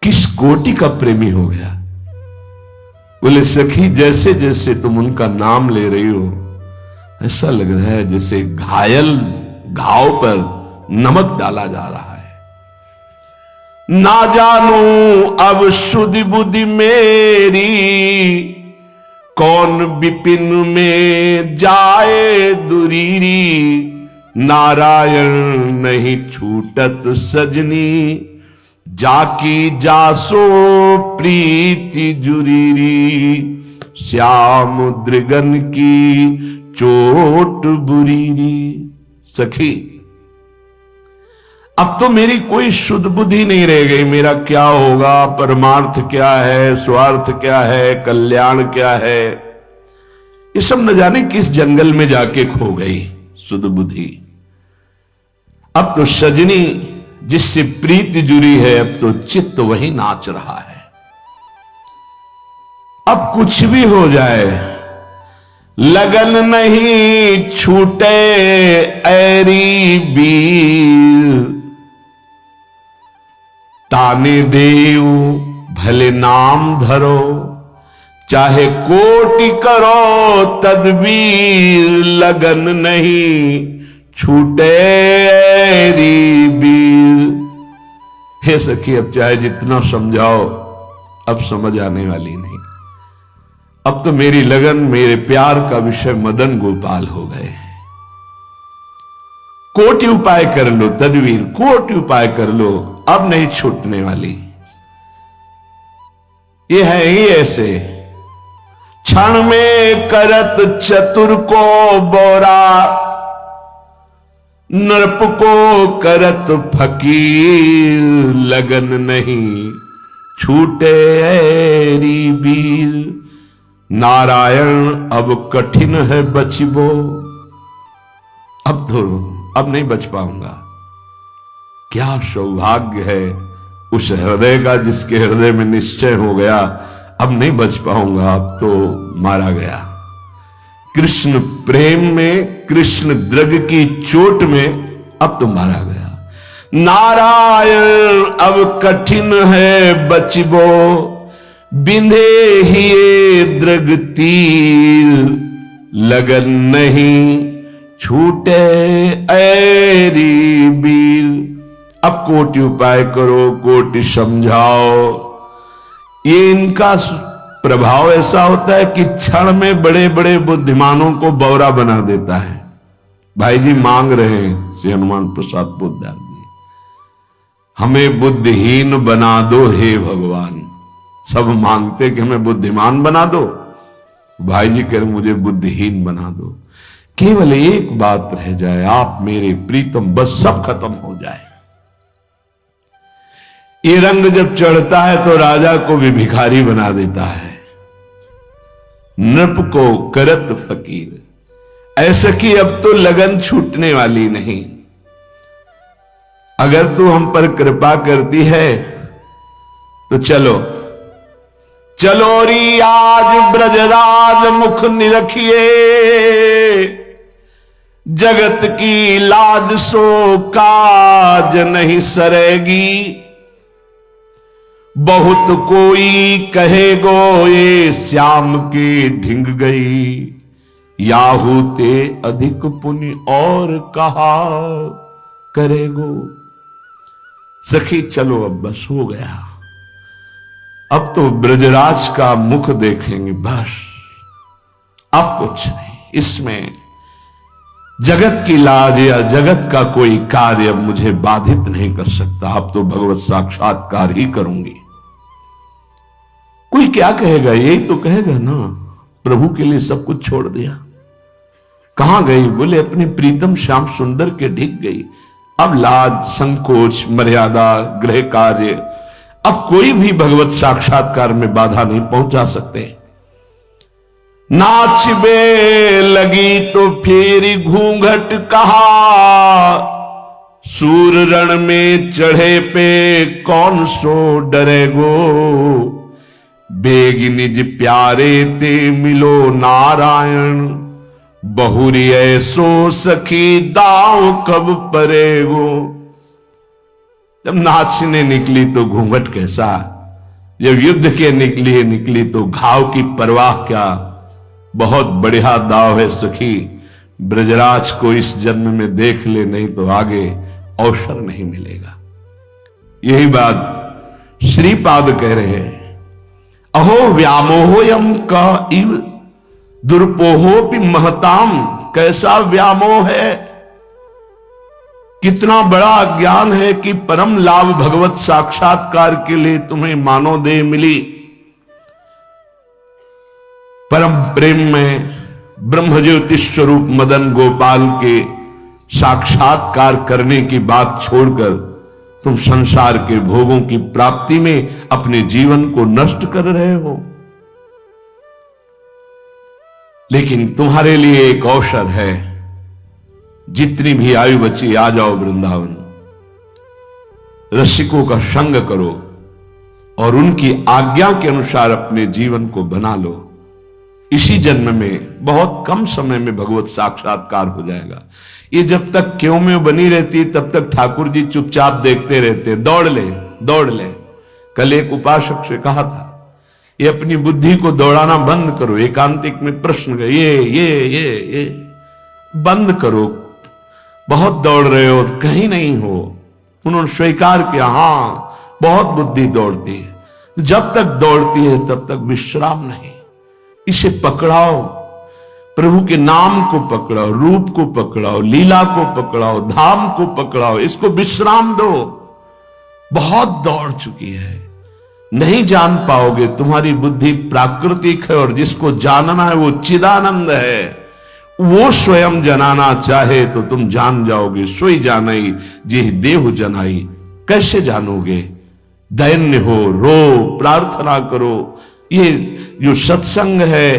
किस कोटि का प्रेमी हो गया। बोले सखी, जैसे जैसे तुम उनका नाम ले रही हो ऐसा लग रहा है जैसे घायल घाव पर नमक डाला जा रहा है। ना जानू अब सुधि बुद्धि मेरी, कौन विपिन में जाए दुरीरी, नारायण नहीं छूटत सजनी, जाकी जासो प्रीति जुरीरी, श्याम दृगन की चोट बुरीरी। सखी, अब तो मेरी कोई शुद्ध बुद्धि नहीं रह गई। मेरा क्या होगा, परमार्थ क्या है, स्वार्थ क्या है, कल्याण क्या है, ये सब न जाने किस जंगल में जाके खो गई शुद्ध बुद्धि। अब तो सजनी जिससे प्रीति जुड़ी है, अब तो चित्त वही नाच रहा है। अब कुछ भी हो जाए, लगन नहीं छूटे ऐरी बीर, ताने देव भले नाम धरो, चाहे कोटि करो तदबीर, लगन नहीं छूटे ऐरी बीर। हे सखी, अब चाहे जितना समझाओ अब समझ आने वाली नहीं। अब तो मेरी लगन, मेरे प्यार का विषय मदन गोपाल हो गए हैं। कोटि उपाय कर लो तदवीर, कोटि उपाय कर लो, अब नहीं छूटने वाली। ये है ही ऐसे, क्षण में करत चतुर को बोरा, नृप को करत फकीर, लगन नहीं छूटे ऐरी बीर। नारायण अब कठिन है बचिबो, अब नहीं बच पाऊंगा। क्या सौभाग्य है उस हृदय का जिसके हृदय में निश्चय हो गया अब नहीं बच पाऊंगा, अब तो मारा गया। कृष्ण प्रेम में, कृष्ण द्रग की चोट में अब तो मारा गया। नारायण अब कठिन है बचिबो, बिंधे ही द्रग तीर, लगन नहीं छूटे ऐरी वीर। अब कोटि उपाय करो, कोटि समझाओ। ये इनका प्रभाव ऐसा होता है कि क्षण में बड़े बड़े बुद्धिमानों को बौरा बना देता है। भाई जी मांग रहे हैं श्री हनुमान प्रसाद पोद्दार जी, हमें बुद्धिहीन बना दो हे भगवान। सब मांगते कि हमें बुद्धिमान बना दो, भाई जी कह रहे मुझे बुद्धिहीन बना दो। केवल एक बात रह जाए, आप मेरे प्रीतम, बस सब खत्म हो जाए। ये रंग जब चढ़ता है तो राजा को भी भिखारी बना देता है, नृप को करत फकीर। ऐसा कि अब तो लगन छूटने वाली नहीं। अगर तू हम पर कृपा करती है तो चलो चलो री आज ब्रजराज मुख निरखिए, जगत की लाज सो काज नहीं सरेगी। बहुत कोई कहेगो ये श्याम की ढिंग गई, याहू ते अधिक पुण्य और कहा करेगो। सखी चलो अब बस हो गया, अब तो ब्रजराज का मुख देखेंगे बस, अब कुछ नहीं। इसमें जगत की लाज या जगत का कोई कार्य अब मुझे बाधित नहीं कर सकता। अब तो भगवत साक्षात्कार ही करूंगी। कोई क्या कहेगा, यही तो कहेगा ना, प्रभु के लिए सब कुछ छोड़ दिया। कहां गई? बोले अपने प्रीतम श्याम सुंदर के ढिक गई। अब लाज, संकोच, मर्यादा, गृह कार्य, अब कोई भी भगवत साक्षात्कार में बाधा नहीं पहुंचा सकते। नाचबे लगी तो फिर घूंघट कहा, सूर रण में चढ़े पे कौन सो डरेगो। बेग निज प्यारे ते मिलो नारायण, बहुरी ऐसो सखी दाव कब परेगो। जब नाचने निकली तो घूंघट कैसा, जब युद्ध के निकली तो घाव की परवाह क्या। बहुत बढ़िया दाव है सखी, ब्रजराज को इस जन्म में देख ले, नहीं तो आगे अवसर नहीं मिलेगा। यही बात श्रीपाद कह रहे हैं। अहो व्यामोहयम का इव दुर्पोहो भी महताम। कैसा व्यामोह है, कितना बड़ा अज्ञान है कि परम लाभ भगवत साक्षात्कार के लिए तुम्हें मानव देह मिली। परम प्रेम में ब्रह्म ज्योति स्वरूप मदन गोपाल के साक्षात्कार करने की बात छोड़कर तुम संसार के भोगों की प्राप्ति में अपने जीवन को नष्ट कर रहे हो। लेकिन तुम्हारे लिए एक अवसर है, जितनी भी आयु बची आ जाओ वृंदावन, रसिकों का संग करो और उनकी आज्ञा के अनुसार अपने जीवन को बना लो। इसी जन्म में, बहुत कम समय में भगवत साक्षात्कार हो जाएगा। ये जब तक क्यों में बनी रहती तब तक ठाकुर जी चुपचाप देखते रहते, दौड़ ले दौड़ ले। कल एक उपासक से कहा था, ये अपनी बुद्धि को दौड़ाना बंद करो। एकांतिक में प्रश्न गए, ये बंद करो, बहुत दौड़ रहे हो, कहीं नहीं हो। उन्होंने स्वीकार किया, हां बहुत बुद्धि दौड़ती है। जब तक दौड़ती है तब तक विश्राम नहीं। इसे पकड़ाओ, प्रभु के नाम को पकड़ाओ, रूप को पकड़ाओ, लीला को पकड़ाओ, धाम को पकड़ाओ, इसको विश्राम दो। बहुत दौड़ चुकी है, नहीं जान पाओगे। तुम्हारी बुद्धि प्राकृतिक है और जिसको जानना है वो चिदानंद है। वो स्वयं जनाना चाहे तो तुम जान जाओगे। सोई जानई जे देहु जनाई। कैसे जानोगे? दैन्य हो, रो, प्रार्थना करो, ये जो सत्संग है,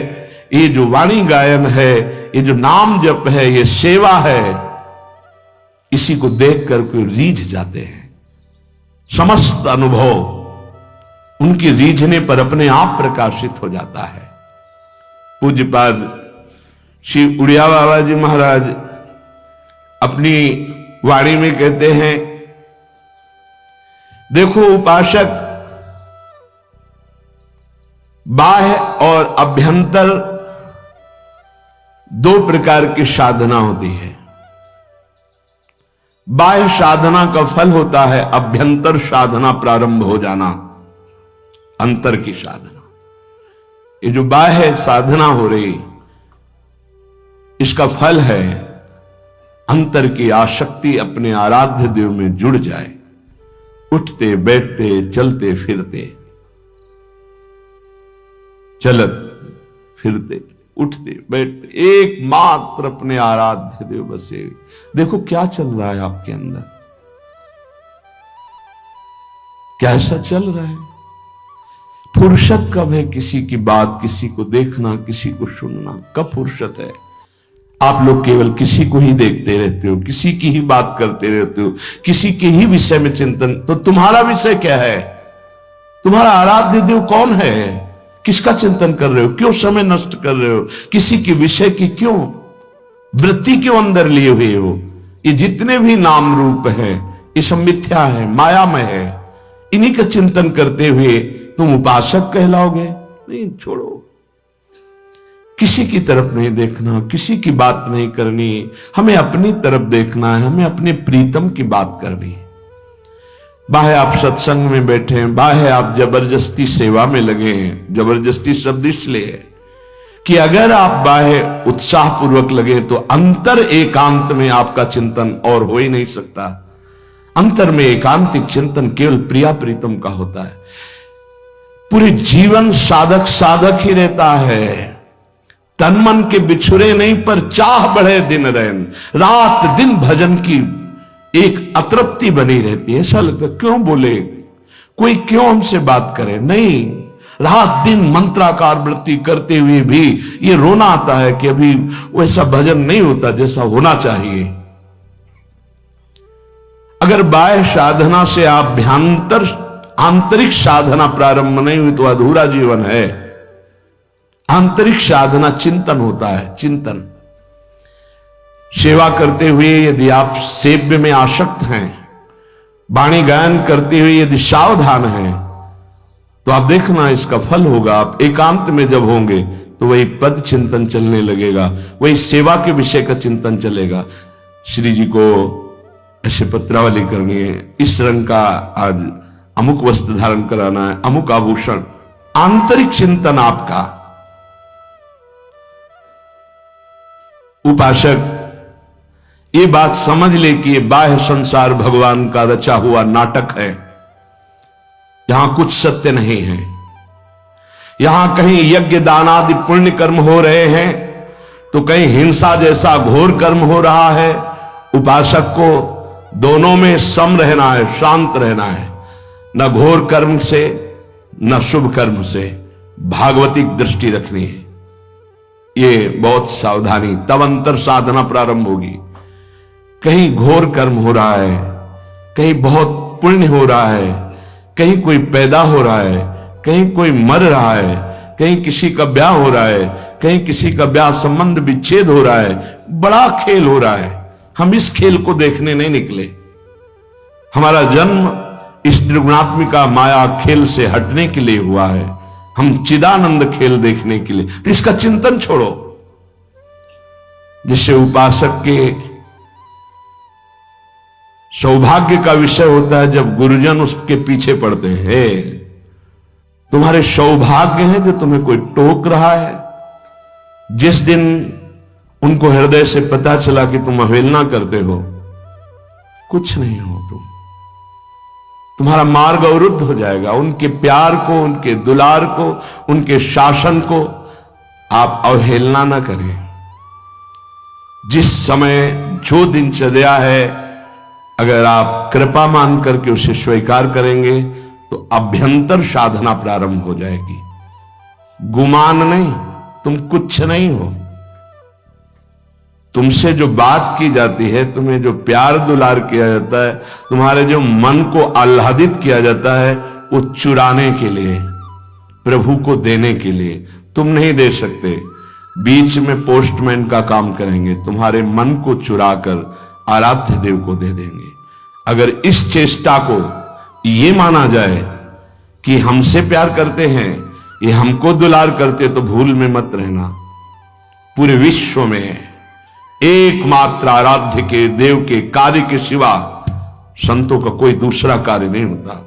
ये जो वाणी गायन है, ये जो नाम जप है, ये सेवा है, इसी को देख कर कोई रीझ जाते हैं। समस्त अनुभव उनकी रीझने पर अपने आप प्रकाशित हो जाता है। पूज्यपाद श्री उड़िया बाबा जी महाराज अपनी वाणी में कहते हैं, देखो उपासक, बाह्य और अभ्यंतर दो प्रकार की साधना होती है। बाह्य साधना का फल होता है अभ्यंतर साधना प्रारंभ हो जाना, अंतर की साधना। ये जो बाह्य साधना हो रही, इसका फल है अंतर की आसक्ति अपने आराध्य देव में जुड़ जाए। उठते बैठते चलते फिरते, चलत फिरते उठते बैठते एकमात्र अपने आराध्य देव बसे। देखो क्या चल रहा है आपके अंदर, कैसा चल रहा है। फुर्सत कब है किसी की बात, किसी को देखना, किसी को सुनना, कब फुर्सत है। आप लोग केवल किसी को ही देखते रहते हो, किसी की ही बात करते रहते हो, किसी के ही विषय में चिंतन। तो तुम्हारा विषय क्या है? तुम्हारा आराध्य देव कौन है? किसका चिंतन कर रहे हो? क्यों समय नष्ट कर रहे हो? किसी के विषय की क्यों वृत्ति क्यों अंदर लिए हुए हो? ये जितने भी नाम रूप है, ये सब मिथ्या है, मायामय है। इन्हीं का चिंतन करते हुए तुम उपासक कहलाओगे? नहीं, छोड़ो। किसी की तरफ नहीं देखना, किसी की बात नहीं करनी, हमें अपनी तरफ देखना है, हमें अपने प्रीतम की बात करनी है। बाहे आप सत्संग में बैठे हैं, बाहे आप जबरदस्ती सेवा में लगे हैं। जबरदस्ती शब्द इसलिए है कि अगर आप बाहे उत्साह पूर्वक लगे तो अंतर एकांत में आपका चिंतन और हो ही नहीं सकता। अंतर में एकांतिक चिंतन केवल प्रिया प्रीतम का होता है। पूरे जीवन साधक साधक ही रहता है। तन मन के बिछुरे नहीं, पर चाह बढ़े दिन रैन। रात दिन भजन की एक अतृप्ति बनी रहती है। ऐसा लगता है क्यों बोले, कोई क्यों हमसे बात करे। नहीं, रात दिन मंत्राकार वृत्ति करते हुए भी ये रोना आता है कि अभी वैसा भजन नहीं होता जैसा होना चाहिए। अगर बाह्य साधना से आभ्यंतर आंतरिक साधना प्रारंभ नहीं हुई तो अधूरा जीवन है। आंतरिक साधना चिंतन होता है। चिंतन सेवा करते हुए यदि आप सेव्य में आसक्त हैं, वाणी गायन करते हुए यदि सावधान हैं, तो आप देखना इसका फल होगा। आप एकांत में जब होंगे तो वही पद चिंतन चलने लगेगा, वही सेवा के विषय का चिंतन चलेगा। श्री जी को ऐसे पत्रावली करनी है, इस रंग का आज अमुक वस्त्र धारण कराना है, अमुक आभूषण। आंतरिक चिंतन आपका। उपासक ये बात समझ ले कि ये बाह्य संसार भगवान का रचा हुआ नाटक है, जहां कुछ सत्य नहीं है। यहां कहीं यज्ञ दान आदि पुण्य कर्म हो रहे हैं तो कहीं हिंसा जैसा घोर कर्म हो रहा है। उपासक को दोनों में सम रहना है, शांत रहना है। न घोर कर्म से न शुभ कर्म से भागवतिक दृष्टि रखनी है। ये बहुत सावधानी, तब अंतर साधना प्रारंभ होगी। कहीं घोर कर्म हो रहा है, कहीं बहुत पुण्य हो रहा है, कहीं कोई पैदा हो रहा है, कहीं कोई मर रहा है, कहीं किसी का ब्याह हो रहा है, कहीं किसी का ब्याह संबंध विच्छेद हो रहा है। बड़ा खेल हो रहा है। हम इस खेल को देखने नहीं निकले। हमारा जन्म इस त्रिगुणात्मिका माया खेल से हटने के लिए हुआ है। हम चिदानंद खेल देखने के लिए। तो इसका चिंतन छोड़ो। जिससे उपासक के सौभाग्य का विषय होता है जब गुरुजन उसके पीछे पड़ते हैं। तुम्हारे सौभाग्य हैं जो तुम्हें कोई टोक रहा है। जिस दिन उनको हृदय से पता चला कि तुम अवहेलना करते हो, कुछ नहीं हो तुम्हारा मार्ग अवरुद्ध हो जाएगा। उनके प्यार को, उनके दुलार को, उनके शासन को आप अवहेलना ना करें। जिस समय जो दिनचर्या है, अगर आप कृपा मान करके उसे स्वीकार करेंगे तो अभ्यंतर साधना प्रारंभ हो जाएगी। गुमान नहीं, तुम कुछ नहीं हो। तुमसे जो बात की जाती है, तुम्हें जो प्यार दुलार किया जाता है, तुम्हारे जो मन को आह्लादित किया जाता है, वो चुराने के लिए, प्रभु को देने के लिए तुम नहीं दे सकते। बीच में पोस्टमैन का काम करेंगे, तुम्हारे मन को चुराकर आराध्य देव को दे देंगे। अगर इस चेष्टा को ये माना जाए कि हमसे प्यार करते हैं, ये हमको दुलार करते, तो भूल में मत रहना। पूरे विश्व में एकमात्र आराध्य के देव के कार्य के सिवा संतों का कोई दूसरा कार्य नहीं होता।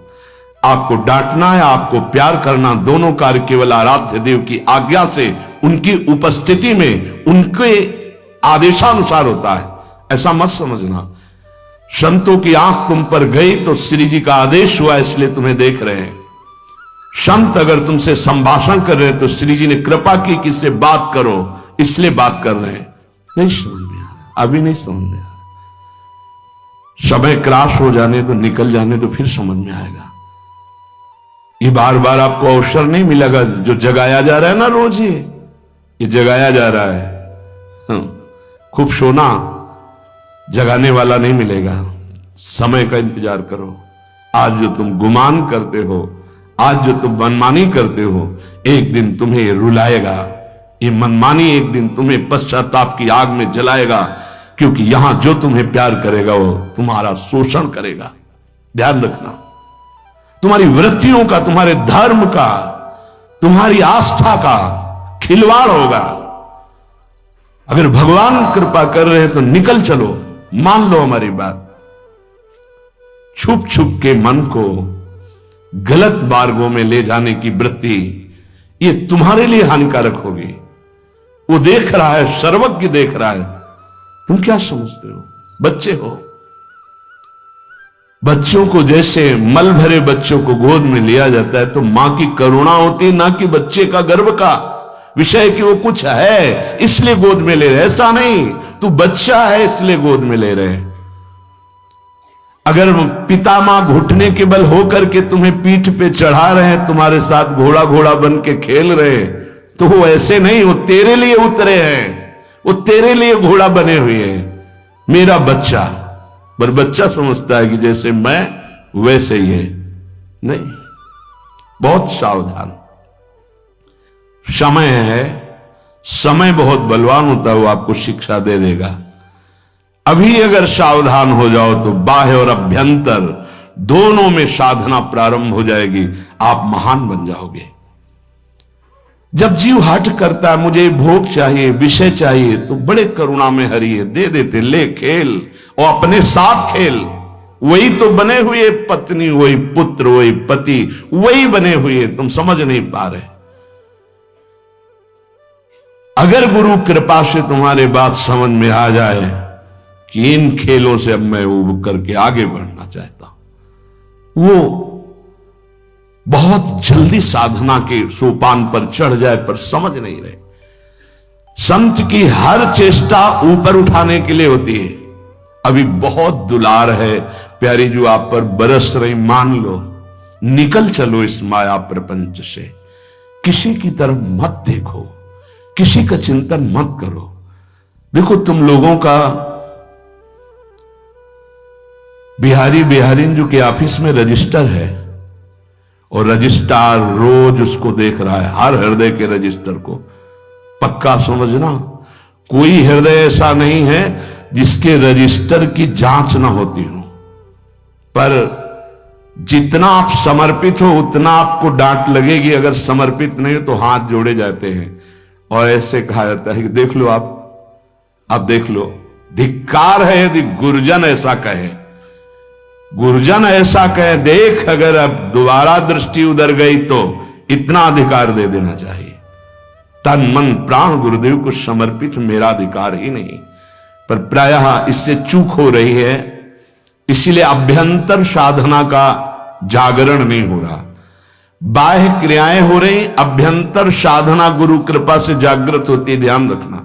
आपको डांटना या आपको प्यार करना, दोनों कार्य केवल आराध्य देव की आज्ञा से, उनकी उपस्थिति में, उनके आदेशानुसार होता है। ऐसा मत समझना संतों की आंख तुम पर गई तो श्री जी का आदेश हुआ इसलिए तुम्हें देख रहे हैं। संत अगर तुमसे संभाषण कर रहे हैं तो श्री जी ने कृपा की कि इससे बात करो, इसलिए बात कर रहे हैं। नहीं समझ में आ रहा, अभी नहीं समझ में आ रहा। समय क्रॉस हो जाने तो, निकल जाने तो फिर समझ में आएगा। ये बार बार आपको अवसर नहीं मिलेगा। जो जगाया जा रहा है ना रोज, ये जगाया जा रहा है। खूब सोना, जगाने वाला नहीं मिलेगा। समय का इंतजार करो। आज जो तुम गुमान करते हो, आज जो तुम मनमानी करते हो, एक दिन तुम्हें रुलाएगा। ये मनमानी एक दिन तुम्हें पश्चाताप की आग में जलाएगा, क्योंकि यहां जो तुम्हें प्यार करेगा वो तुम्हारा शोषण करेगा। ध्यान रखना, तुम्हारी वृत्तियों का, तुम्हारे धर्म का, तुम्हारी आस्था का खिलवाड़ होगा। अगर भगवान कृपा कर रहे हैं तो निकल चलो, मान लो हमारी बात। छुप छुप के मन को गलत मार्गों में ले जाने की वृत्ति, ये तुम्हारे लिए हानिकारक होगी। वो देख रहा है, सर्वज्ञ देख रहा है। तुम क्या समझते हो? बच्चे हो। बच्चों को जैसे मल भरे बच्चों को गोद में लिया जाता है तो मां की करुणा होती, ना कि बच्चे का गर्व का विषय कि वो कुछ है इसलिए गोद में ले रहे। ऐसा नहीं, तू बच्चा है इसलिए गोद में ले रहे। अगर पिता मां घुटने के बल होकर के तुम्हें पीठ पे चढ़ा रहे हैं, तुम्हारे साथ घोड़ा घोड़ा बन के खेल रहे, तो वो ऐसे नहीं, वो तेरे लिए उतरे हैं, वो तेरे लिए घोड़ा बने हुए हैं। मेरा बच्चा, पर बच्चा समझता है कि जैसे मैं वैसे ही है। नहीं, बहुत सावधान। समय है, समय बहुत बलवान होता है, वो आपको शिक्षा दे देगा। अभी अगर सावधान हो जाओ तो बाह्य और अभ्यंतर दोनों में साधना प्रारंभ हो जाएगी, आप महान बन जाओगे। जब जीव हठ करता है, मुझे भोग चाहिए, विषय चाहिए, तो बड़े करुणा में हरिये दे देते, ले खेल और अपने साथ खेल। वही तो बने हुए पत्नी, वही पुत्र, वही पति, वही बने हुए, तुम समझ नहीं पा रहे। अगर गुरु कृपा से तुम्हारे बात समझ में आ जाए कि इन खेलों से अब मैं वो करके आगे बढ़ना चाहता हूं, वो बहुत जल्दी साधना के सोपान पर चढ़ जाए, पर समझ नहीं रहे। संत की हर चेष्टा ऊपर उठाने के लिए होती है। अभी बहुत दुलार है प्यारी जो आप पर बरस रही, मान लो, निकल चलो इस माया प्रपंच से। किसी की तरफ मत देखो, किसी का चिंतन मत करो। देखो तुम लोगों का बिहारी जो के ऑफिस में रजिस्टर है, और रजिस्ट्रार रोज उसको देख रहा है, हर हृदय के रजिस्टर को। पक्का समझना, कोई हृदय ऐसा नहीं है जिसके रजिस्टर की जांच ना होती हो। पर जितना आप समर्पित हो उतना आपको डांट लगेगी। अगर समर्पित नहीं हो तो हाथ जोड़े जाते हैं और ऐसे कहा जाता है कि देख लो आप देख लो। धिक्कार है यदि गुरुजन ऐसा कहे, गुरुजन ऐसा कहे, देख अगर अब दोबारा दृष्टि उधर गई तो इतना अधिकार दे देना चाहिए। तन मन प्राण गुरुदेव को समर्पित मेरा अधिकार ही नहीं। पर प्रायः इससे चूक हो रही है, इसीलिए अभ्यंतर साधना का जागरण नहीं हो रहा। बाह्य क्रियाएं हो रही, अभ्यंतर साधना गुरु कृपा से जागृत होती है। ध्यान रखना,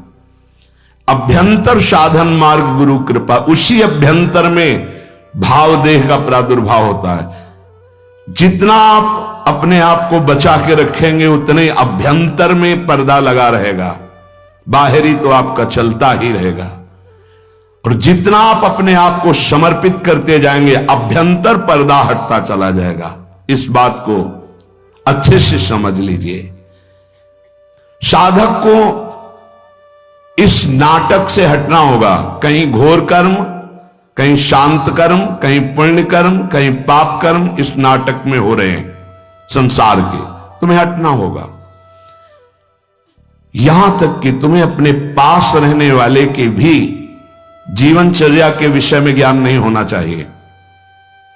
अभ्यंतर साधन मार्ग गुरु कृपा, उसी अभ्यंतर में भाव देह का प्रादुर्भाव होता है। जितना आप अपने आप को बचा के रखेंगे उतने अभ्यंतर में पर्दा लगा रहेगा, बाहरी तो आपका चलता ही रहेगा। और जितना आप अपने आप को समर्पित करते जाएंगे अभ्यंतर पर्दा हटता चला जाएगा। इस बात को अच्छे से समझ लीजिए। साधक को इस नाटक से हटना होगा। कहीं घोर कर्म, कहीं शांत कर्म, कहीं पुण्य कर्म, कहीं पाप कर्म इस नाटक में हो रहे हैं संसार के। तुम्हें हटना होगा। यहां तक कि तुम्हें अपने पास रहने वाले के भी जीवनचर्या के विषय में ज्ञान नहीं होना चाहिए।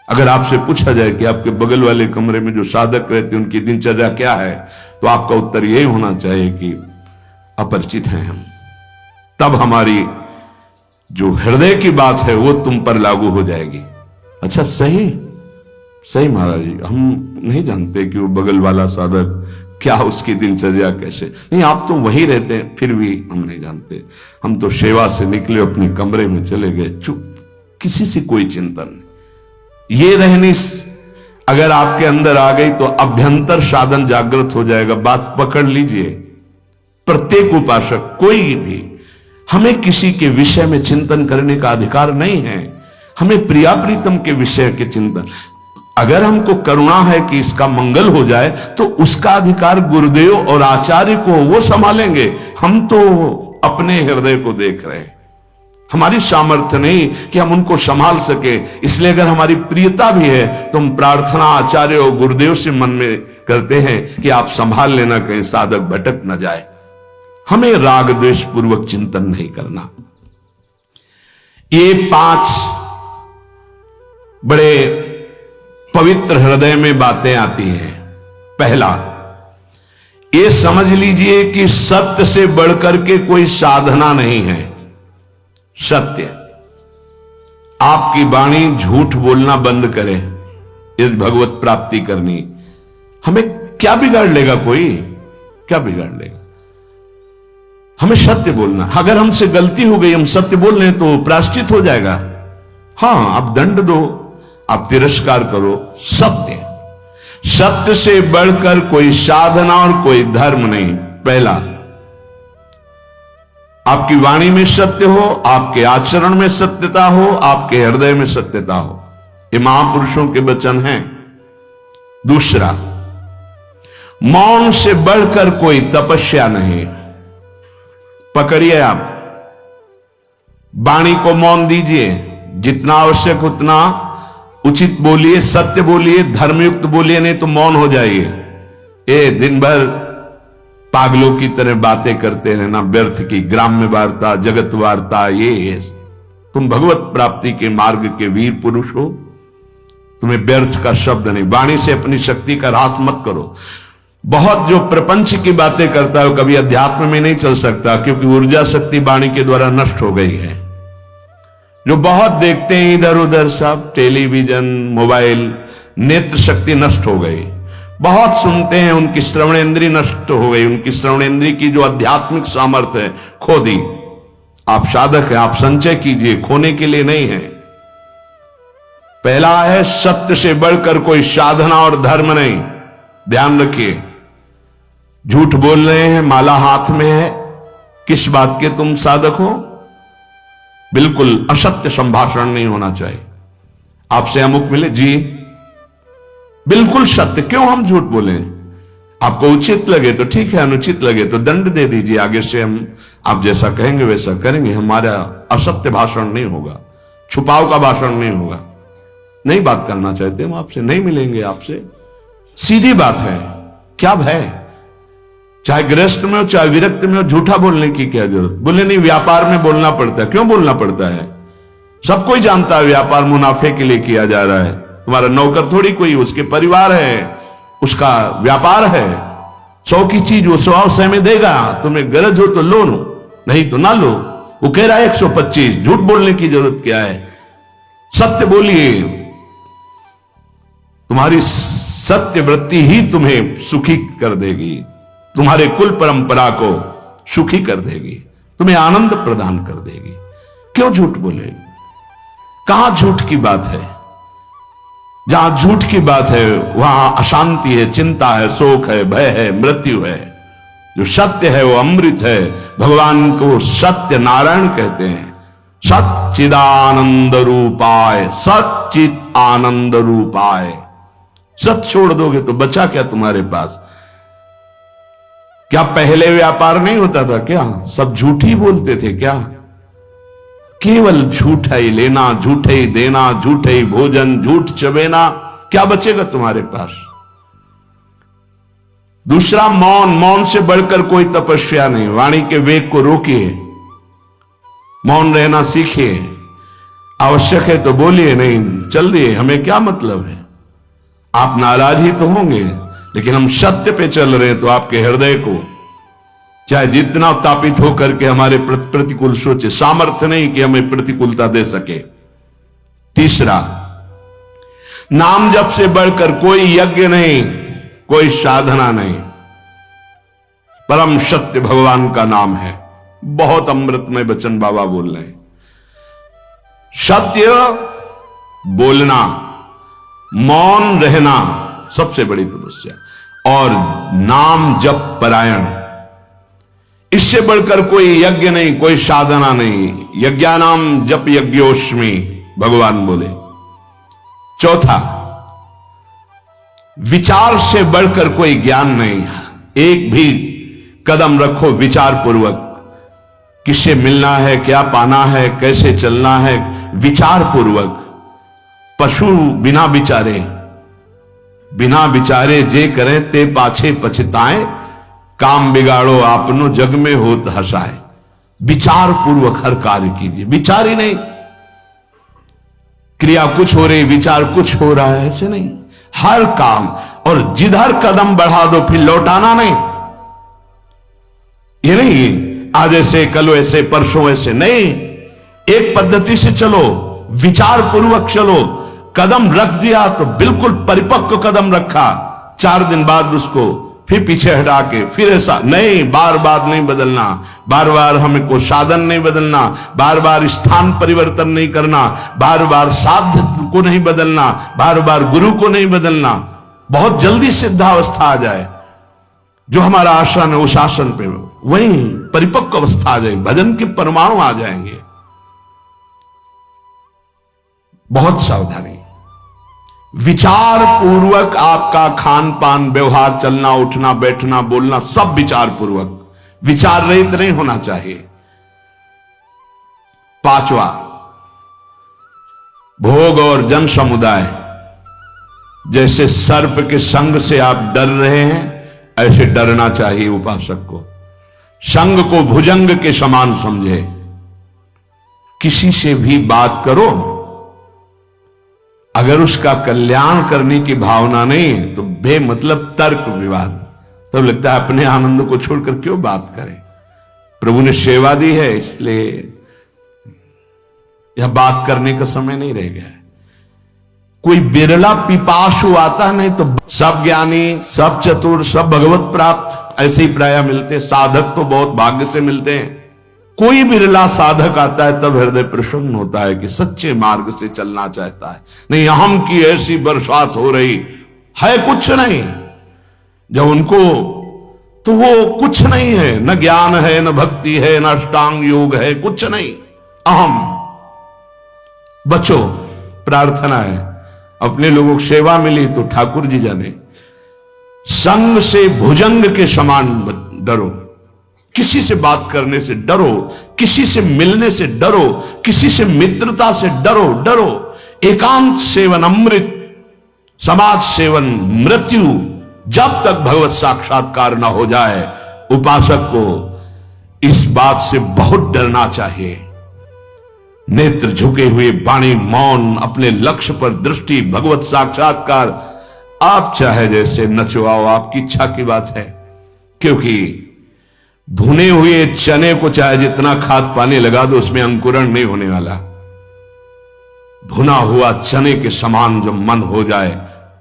अगर आपसे पूछा जाए कि आपके बगल वाले कमरे में जो साधक रहते हैं उनकी दिनचर्या क्या है, तो आपका उत्तर यही होना चाहिए कि अपरिचित हैं हम। तब हमारी जो हृदय की बात है वो तुम पर लागू हो जाएगी। अच्छा, सही सही महाराज जी, हम नहीं जानते कि वो बगल वाला साधक क्या, उसकी दिनचर्या कैसे। नहीं, आप तो वहीं रहते हैं, फिर भी हम नहीं जानते। हम तो सेवा से निकले, अपने कमरे में चले गए, चुप, किसी से कोई चिंता नहीं। ये रहनी अगर आपके अंदर आ गई तो अभ्यंतर साधन जागृत हो जाएगा। बात पकड़ लीजिए। प्रत्येक उपासक कोई भी, हमें किसी के विषय में चिंतन करने का अधिकार नहीं है। हमें प्रिया प्रीतम के विषय के चिंतन, अगर हमको करुणा है कि इसका मंगल हो जाए तो उसका अधिकार गुरुदेव और आचार्य को वो संभालेंगे। हम तो अपने हृदय को देख रहे हैं। हमारी सामर्थ्य नहीं कि हम उनको संभाल सके। इसलिए अगर हमारी प्रियता भी है तो हम प्रार्थना आचार्य और गुरुदेव से मन में करते हैं कि आप संभाल लेना, कहीं साधक भटक न जाए। हमें राग द्वेष पूर्वक चिंतन नहीं करना। ये 5 बड़े पवित्र हृदय में बातें आती हैं। पहला, ये समझ लीजिए कि सत्य से बढ़कर के कोई साधना नहीं है। सत्य, आपकी वाणी झूठ बोलना बंद करे यदि भगवत प्राप्ति करनी। हमें क्या बिगाड़ लेगा कोई, क्या बिगाड़ लेगा? हमें सत्य बोलना। अगर हमसे गलती हो गई, हम सत्य बोल रहे हैं तो प्रायश्चित हो जाएगा। हां, आप दंड दो, आप तिरस्कार करो। सत्य, सत्य से बढ़कर कोई साधना और कोई धर्म नहीं। पहला, आपकी वाणी में सत्य हो, आपके आचरण में सत्यता हो, आपके हृदय में सत्यता हो। ये महापुरुषों के वचन हैं। दूसरा, मौन से बढ़कर कोई तपस्या नहीं। पकड़िए, आप वाणी को मौन दीजिए, जितना आवश्यक उतना उचित बोलिए, सत्य बोलिए, धर्मयुक्त बोलिए, नहीं तो मौन हो जाइए। ये दिन भर पागलों की तरह बातें करते रहना, व्यर्थ की ग्राम्य वार्ता, जगत वार्ता। ये तुम भगवत प्राप्ति के मार्ग के वीर पुरुष हो, तुम्हें व्यर्थ का शब्द नहीं। वाणी से अपनी शक्ति का ह्रास मत करो। बहुत जो प्रपंच की बातें करता है वो कभी अध्यात्म में नहीं चल सकता, क्योंकि ऊर्जा शक्ति वाणी के द्वारा नष्ट हो गई है। जो बहुत देखते हैं इधर उधर, सब टेलीविजन, मोबाइल, नेत्र शक्ति नष्ट हो गई। बहुत सुनते हैं, उनकी श्रवणेंद्रिय नष्ट हो गई। उनकी श्रवणेंद्रिय की जो आध्यात्मिक सामर्थ्य है खो दी। आप साधक हैं, आप संचय कीजिए, खोने के लिए नहीं है। पहला है, सत्य से बढ़कर कोई साधना और धर्म नहीं। ध्यान रखिए, झूठ बोल रहे हैं, माला हाथ में है, किस बात के तुम साधक हो? बिल्कुल असत्य संभाषण नहीं होना चाहिए। आपसे अमुक मिले जी, बिल्कुल सत्य। क्यों हम झूठ बोले? आपको उचित लगे तो ठीक है, अनुचित लगे तो दंड दे दीजिए। आगे से हम आप जैसा कहेंगे वैसा करेंगे। हमारा असत्य भाषण नहीं होगा, छुपाव का भाषण नहीं होगा। नहीं बात करना चाहते हम आपसे, नहीं मिलेंगे आपसे, सीधी बात है। क्या भय? चाहे गृहस्थ में हो चाहे विरक्त में हो, झूठा बोलने की क्या जरूरत? बोले नहीं, व्यापार में बोलना पड़ता है। क्यों बोलना पड़ता है? सब कोई जानता है व्यापार मुनाफे के लिए किया जा रहा है। तुम्हारा नौकर थोड़ी कोई, उसके परिवार है, उसका व्यापार है। 100 की चीज वो 100 में देगा। तुम्हें गरज हो तो लो, नहीं तो ना लो। वो कह रहा है 125। झूठ बोलने की जरूरत क्या है? सत्य बोलिए। तुम्हारी सत्य वृत्ति ही तुम्हें सुखी कर देगी, तुम्हारे कुल परंपरा को सुखी कर देगी, तुम्हें आनंद प्रदान कर देगी। क्यों झूठ बोले? कहां झूठ की बात है? जहां झूठ की बात है वहां अशांति है, चिंता है, शोक है, भय है, मृत्यु है। जो सत्य है वो अमृत है। भगवान को सत्य नारायण कहते हैं। सच्चिदानंद रूपाय, सच्चित आनंद रूपाय। सत छोड़ दोगे तो बचा क्या तुम्हारे पास? क्या पहले व्यापार नहीं होता था क्या? सब झूठ ही बोलते थे क्या? केवल झूठ ही लेना, झूठ ही देना, झूठ ही भोजन, झूठ चबेना, क्या बचेगा तुम्हारे पास? दूसरा मौन, मौन से बढ़कर कोई तपस्या नहीं। वाणी के वेग को रोकिए, मौन रहना सीखिए। आवश्यक है तो बोलिए, नहीं चल दिए, हमें क्या मतलब है। आप नाराज ही तो होंगे, लेकिन हम सत्य पे चल रहे हैं तो आपके हृदय को चाहे जितना तापित होकर के हमारे प्रतिकूल सोचे, सामर्थ्य नहीं कि हमें प्रतिकूलता दे सके। तीसरा, नाम जप से बढ़कर कोई यज्ञ नहीं, कोई साधना नहीं। परम सत्य भगवान का नाम है। बहुत अमृतमय वचन बाबा बोल रहे हैं। सत्य बोलना, मौन रहना सबसे बड़ी तपस्या, और नाम जप परायण, इससे बढ़कर कोई यज्ञ नहीं, कोई साधना नहीं। यज्ञानाम जप यज्ञोस्मि भगवान बोले। चौथा, विचार से बढ़कर कोई ज्ञान नहीं। एक भी कदम रखो विचार पूर्वक, किससे मिलना है, क्या पाना है, कैसे चलना है, विचार पूर्वक। पशु बिना विचारे जे करें ते पाछे पछताएं, काम बिगाड़ो आपनो जग में होत हंसाए। विचार पूर्वक हर कार्य कीजिए। विचार ही नहीं, क्रिया कुछ हो रही, विचार कुछ हो रहा है, ऐसे नहीं। हर काम, और जिधर कदम बढ़ा दो फिर लौटाना नहीं। ये नहीं आज ऐसे, कल ऐसे, परसों ऐसे, नहीं। एक पद्धति से चलो, विचार पूर्वक चलो। कदम रख दिया तो बिल्कुल परिपक्व कदम रखा, 4 दिन बाद उसको फिर पीछे हटा के फिर ऐसा नहीं। बार बार नहीं बदलना, बार बार हमें को साधन नहीं बदलना, बार बार स्थान परिवर्तन नहीं करना, बार बार साध को नहीं बदलना, बार बार गुरु को नहीं बदलना। बहुत जल्दी सिद्धावस्था आ जाए, जो हमारा आसन है उस आसन पे वहीं परिपक्व अवस्था आ जाएगी, भजन के परमाणु आ जाएंगे। बहुत सावधानी, विचार पूर्वक आपका खान पान, व्यवहार, चलना उठना, बैठना, बोलना सब विचार पूर्वक, विचार रहित नहीं होना चाहिए। पांचवा, भोग और जन समुदाय। जैसे सर्प के संग से आप डर रहे हैं, ऐसे डरना चाहिए उपासक को। संग को भुजंग के समान समझे। किसी से भी बात करो, अगर उसका कल्याण करने की भावना नहीं तो बेमतलब तर्क विवाद, तब लगता है अपने आनंद को छोड़कर क्यों बात करें। प्रभु ने सेवा दी है, इसलिए यह बात करने का समय नहीं रह गया है। कोई बिरला पिपासु आता, नहीं तो सब ज्ञानी, सब चतुर, सब भगवत प्राप्त ऐसे ही प्राय मिलते। साधक तो बहुत भाग्य से मिलते हैं। कोई बिरला साधक आता है तब हृदय प्रसन्न होता है कि सच्चे मार्ग से चलना चाहता है। नहीं अहम की ऐसी बरसात हो रही है, कुछ नहीं। जब उनको तो वो कुछ नहीं है, न ज्ञान है, न भक्ति है, न अष्टांग योग है, कुछ नहीं। अहम। बचो, प्रार्थना है। अपने लोगों को सेवा मिली तो ठाकुर जी जाने। संग से भुजंग के समान डरो। किसी से बात करने से डरो, किसी से मिलने से डरो, किसी से मित्रता से डरो। एकांत सेवन अमृत, समाज सेवन मृत्यु। जब तक भगवत साक्षात्कार न हो जाए, उपासक को इस बात से बहुत डरना चाहिए। नेत्र झुके हुए, वाणी मौन, अपने लक्ष्य पर दृष्टि, भगवत साक्षात्कार। आप चाहे जैसे नचवाओ, आपकी इच्छा की बात है। क्योंकि भुने हुए चने को चाहे जितना खाद पानी लगा दो, उसमें अंकुरण नहीं होने वाला। भुना हुआ चने के समान जब मन हो जाए,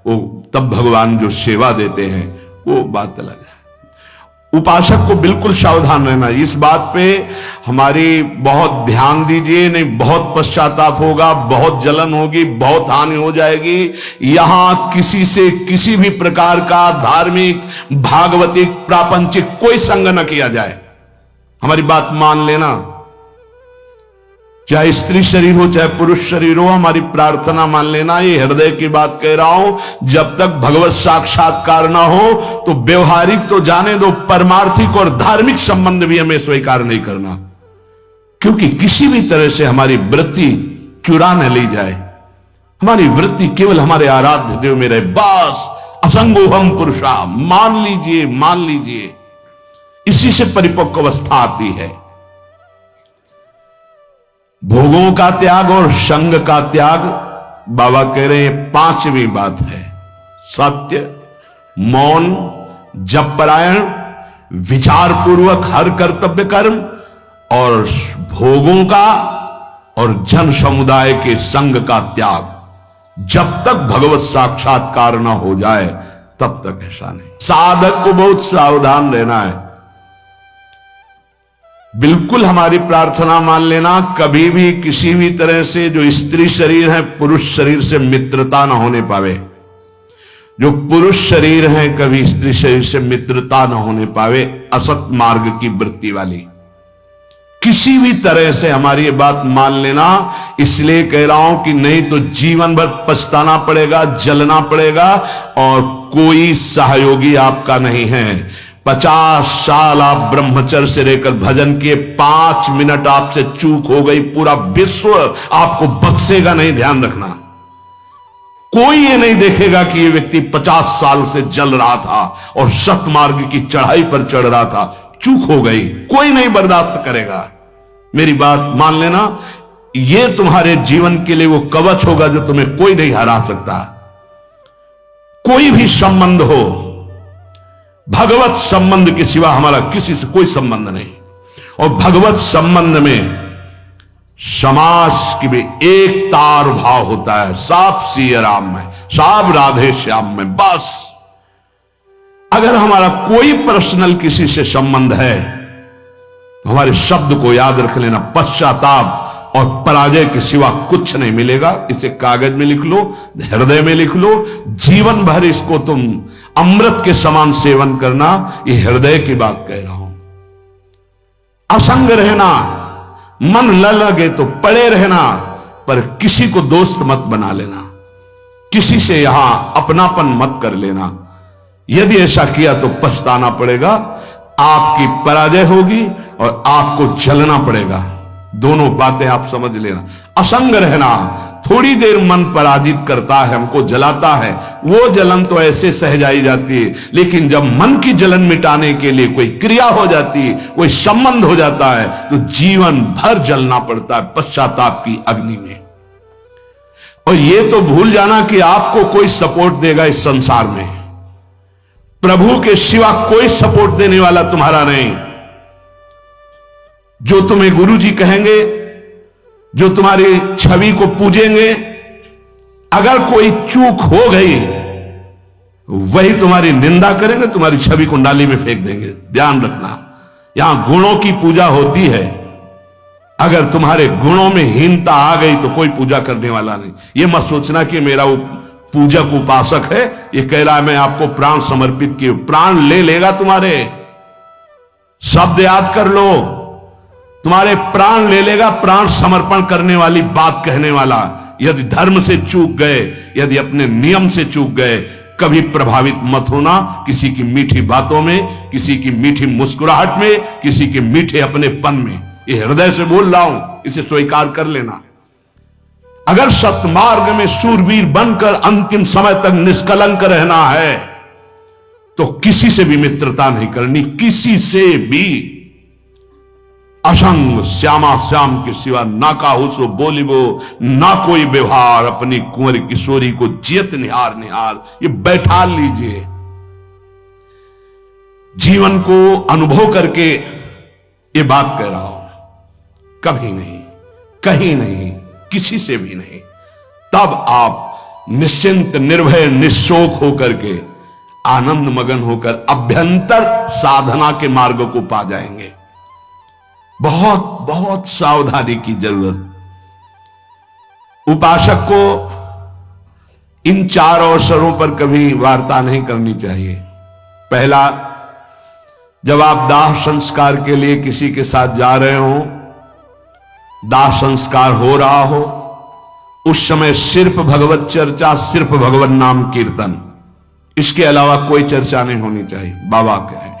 वो तब भगवान जो सेवा देते हैं वो बात अलग है। उपासक को बिल्कुल सावधान रहना, इस बात पे हमारी बहुत ध्यान दीजिए, नहीं बहुत पश्चाताप होगा, बहुत जलन होगी, बहुत हानि हो जाएगी। यहां किसी से किसी भी प्रकार का धार्मिक, भागवतिक, प्रापंचिक कोई संग न किया जाए। हमारी बात मान लेना, चाहे स्त्री शरीर हो चाहे पुरुष शरीर हो, हमारी प्रार्थना मान लेना। ये हृदय की बात कह रहा हूं, जब तक भगवत साक्षात्कार ना हो तो व्यवहारिक तो जाने दो, परमार्थिक और धार्मिक संबंध भी हमें स्वीकार नहीं करना, क्योंकि किसी भी तरह से हमारी वृत्ति चुरा न ली जाए। हमारी वृत्ति केवल हमारे आराध्य देव में रहे, बस असंगोहम पुरुषा, मान लीजिए, मान लीजिए। इसी से परिपक्व अवस्था आती है। भोगों का त्याग और संग का त्याग, बाबा कह रहे हैं पांचवी बात है। सत्य, मौन, जप परायण, विचार पूर्वक हर कर्तव्य कर्म, और भोगों का और जन समुदाय के संग का त्याग। जब तक भगवत साक्षात्कार न हो जाए तब तक ऐसा नहीं। साधक को बहुत सावधान रहना है। बिल्कुल हमारी प्रार्थना मान लेना, कभी भी किसी भी तरह से जो स्त्री शरीर है पुरुष शरीर से मित्रता ना होने पावे। जो पुरुष शरीर है कभी स्त्री शरीर से मित्रता ना होने पावे, असत मार्ग की वृत्ति वाली। किसी भी तरह से हमारी ये बात मान लेना। इसलिए कह रहा हूं कि नहीं तो जीवन भर पछताना पड़ेगा, जलना पड़ेगा, और कोई सहयोगी आपका नहीं है। 50 साल आप ब्रह्मचर्य से रहकर भजन किए, 5 मिनट आपसे चूक हो गई, पूरा विश्व आपको बख्शेगा नहीं, ध्यान रखना। कोई ये नहीं देखेगा कि ये व्यक्ति 50 साल से जल रहा था और सतमार्ग की चढ़ाई पर चढ़ रहा था, चूक हो गई, कोई नहीं बर्दाश्त करेगा। मेरी बात मान लेना, ये तुम्हारे जीवन के लिए वो कवच होगा जो तुम्हें कोई नहीं हरा सकता। कोई भी संबंध हो, भगवत संबंध के सिवा हमारा किसी से कोई संबंध नहीं। और भगवत संबंध में समाज की भी एक तार भाव होता है, सब सिया राम में, सब राधे श्याम में, बस। अगर हमारा कोई पर्सनल किसी से संबंध है तो हमारे शब्द को याद रख लेना, पश्चाताप और पराजय के सिवा कुछ नहीं मिलेगा। इसे कागज में लिख लो, हृदय में लिख लो, जीवन भर इसको तुम अमृत के समान सेवन करना। ये हृदय की बात कह रहा हूं। असंग रहना, मन न लगे तो पड़े रहना, पर किसी को दोस्त मत बना लेना, किसी से यहां अपनापन मत कर लेना। यदि ऐसा किया तो पछताना पड़ेगा, आपकी पराजय होगी और आपको जलना पड़ेगा। दोनों बातें आप समझ लेना। असंग रहना, थोड़ी देर मन पराजित करता है, हमको जलाता है, वो जलन तो ऐसे सह जाई जाती है, लेकिन जब मन की जलन मिटाने के लिए कोई क्रिया हो जाती है, कोई संबंध हो जाता है, तो जीवन भर जलना पड़ता है पश्चाताप की अग्नि में। और ये तो भूल जाना कि आपको कोई सपोर्ट देगा इस संसार में, प्रभु के सिवा कोई सपोर्ट देने वाला तुम्हारा नहीं। जो तुम्हें गुरु जी कहेंगे, जो तुम्हारी छवि को पूजेंगे, अगर कोई चूक हो गई वही तुम्हारी निंदा करेंगे, तुम्हारी छवि को नाली में फेंक देंगे। ध्यान रखना, यहां गुणों की पूजा होती है। अगर तुम्हारे गुणों में हीनता आ गई तो कोई पूजा करने वाला नहीं। ये मत सोचना कि मेरा वो पूजक उपासक है, ये कह रहा है मैं आपको प्राण समर्पित किए, प्राण ले लेगा तुम्हारे। शब्द याद कर लो, तुम्हारे प्राण ले लेगा प्राण समर्पण करने वाली बात कहने वाला। यदि धर्म से चूक गए, यदि अपने नियम से चूक गए, कभी प्रभावित मत होना किसी की मीठी बातों में, किसी की मीठी मुस्कुराहट में, किसी के मीठे अपनेपन में। ये हृदय से बोल रहा हूं, इसे स्वीकार कर लेना। अगर सतमार्ग में शूरवीर बनकर अंतिम समय तक निष्कलंक रहना है तो किसी से भी मित्रता नहीं करनी, किसी से भी। असंग श्यामा श्याम के सिवा ना काहू सो बोलिबो, ना कोई व्यवहार, अपनी कुंवर किशोरी को जियत निहार निहार। ये बैठा लीजिए, जीवन को अनुभव करके ये बात कह रहा हूं। कभी नहीं, कहीं नहीं, किसी से भी नहीं। तब आप निश्चिंत, निर्भय, निशोक होकर के आनंद मगन होकर अभ्यंतर साधना के मार्ग को पा जाएंगे। बहुत बहुत सावधानी की जरूरत। उपासक को इन 4 अवसरों पर कभी वार्ता नहीं करनी चाहिए। पहला, जब आप दाह संस्कार के लिए किसी के साथ जा रहे हो, दाह संस्कार हो रहा हो, उस समय सिर्फ भगवत चर्चा, सिर्फ भगवत नाम कीर्तन, इसके अलावा कोई चर्चा नहीं होनी चाहिए। बाबा कहें,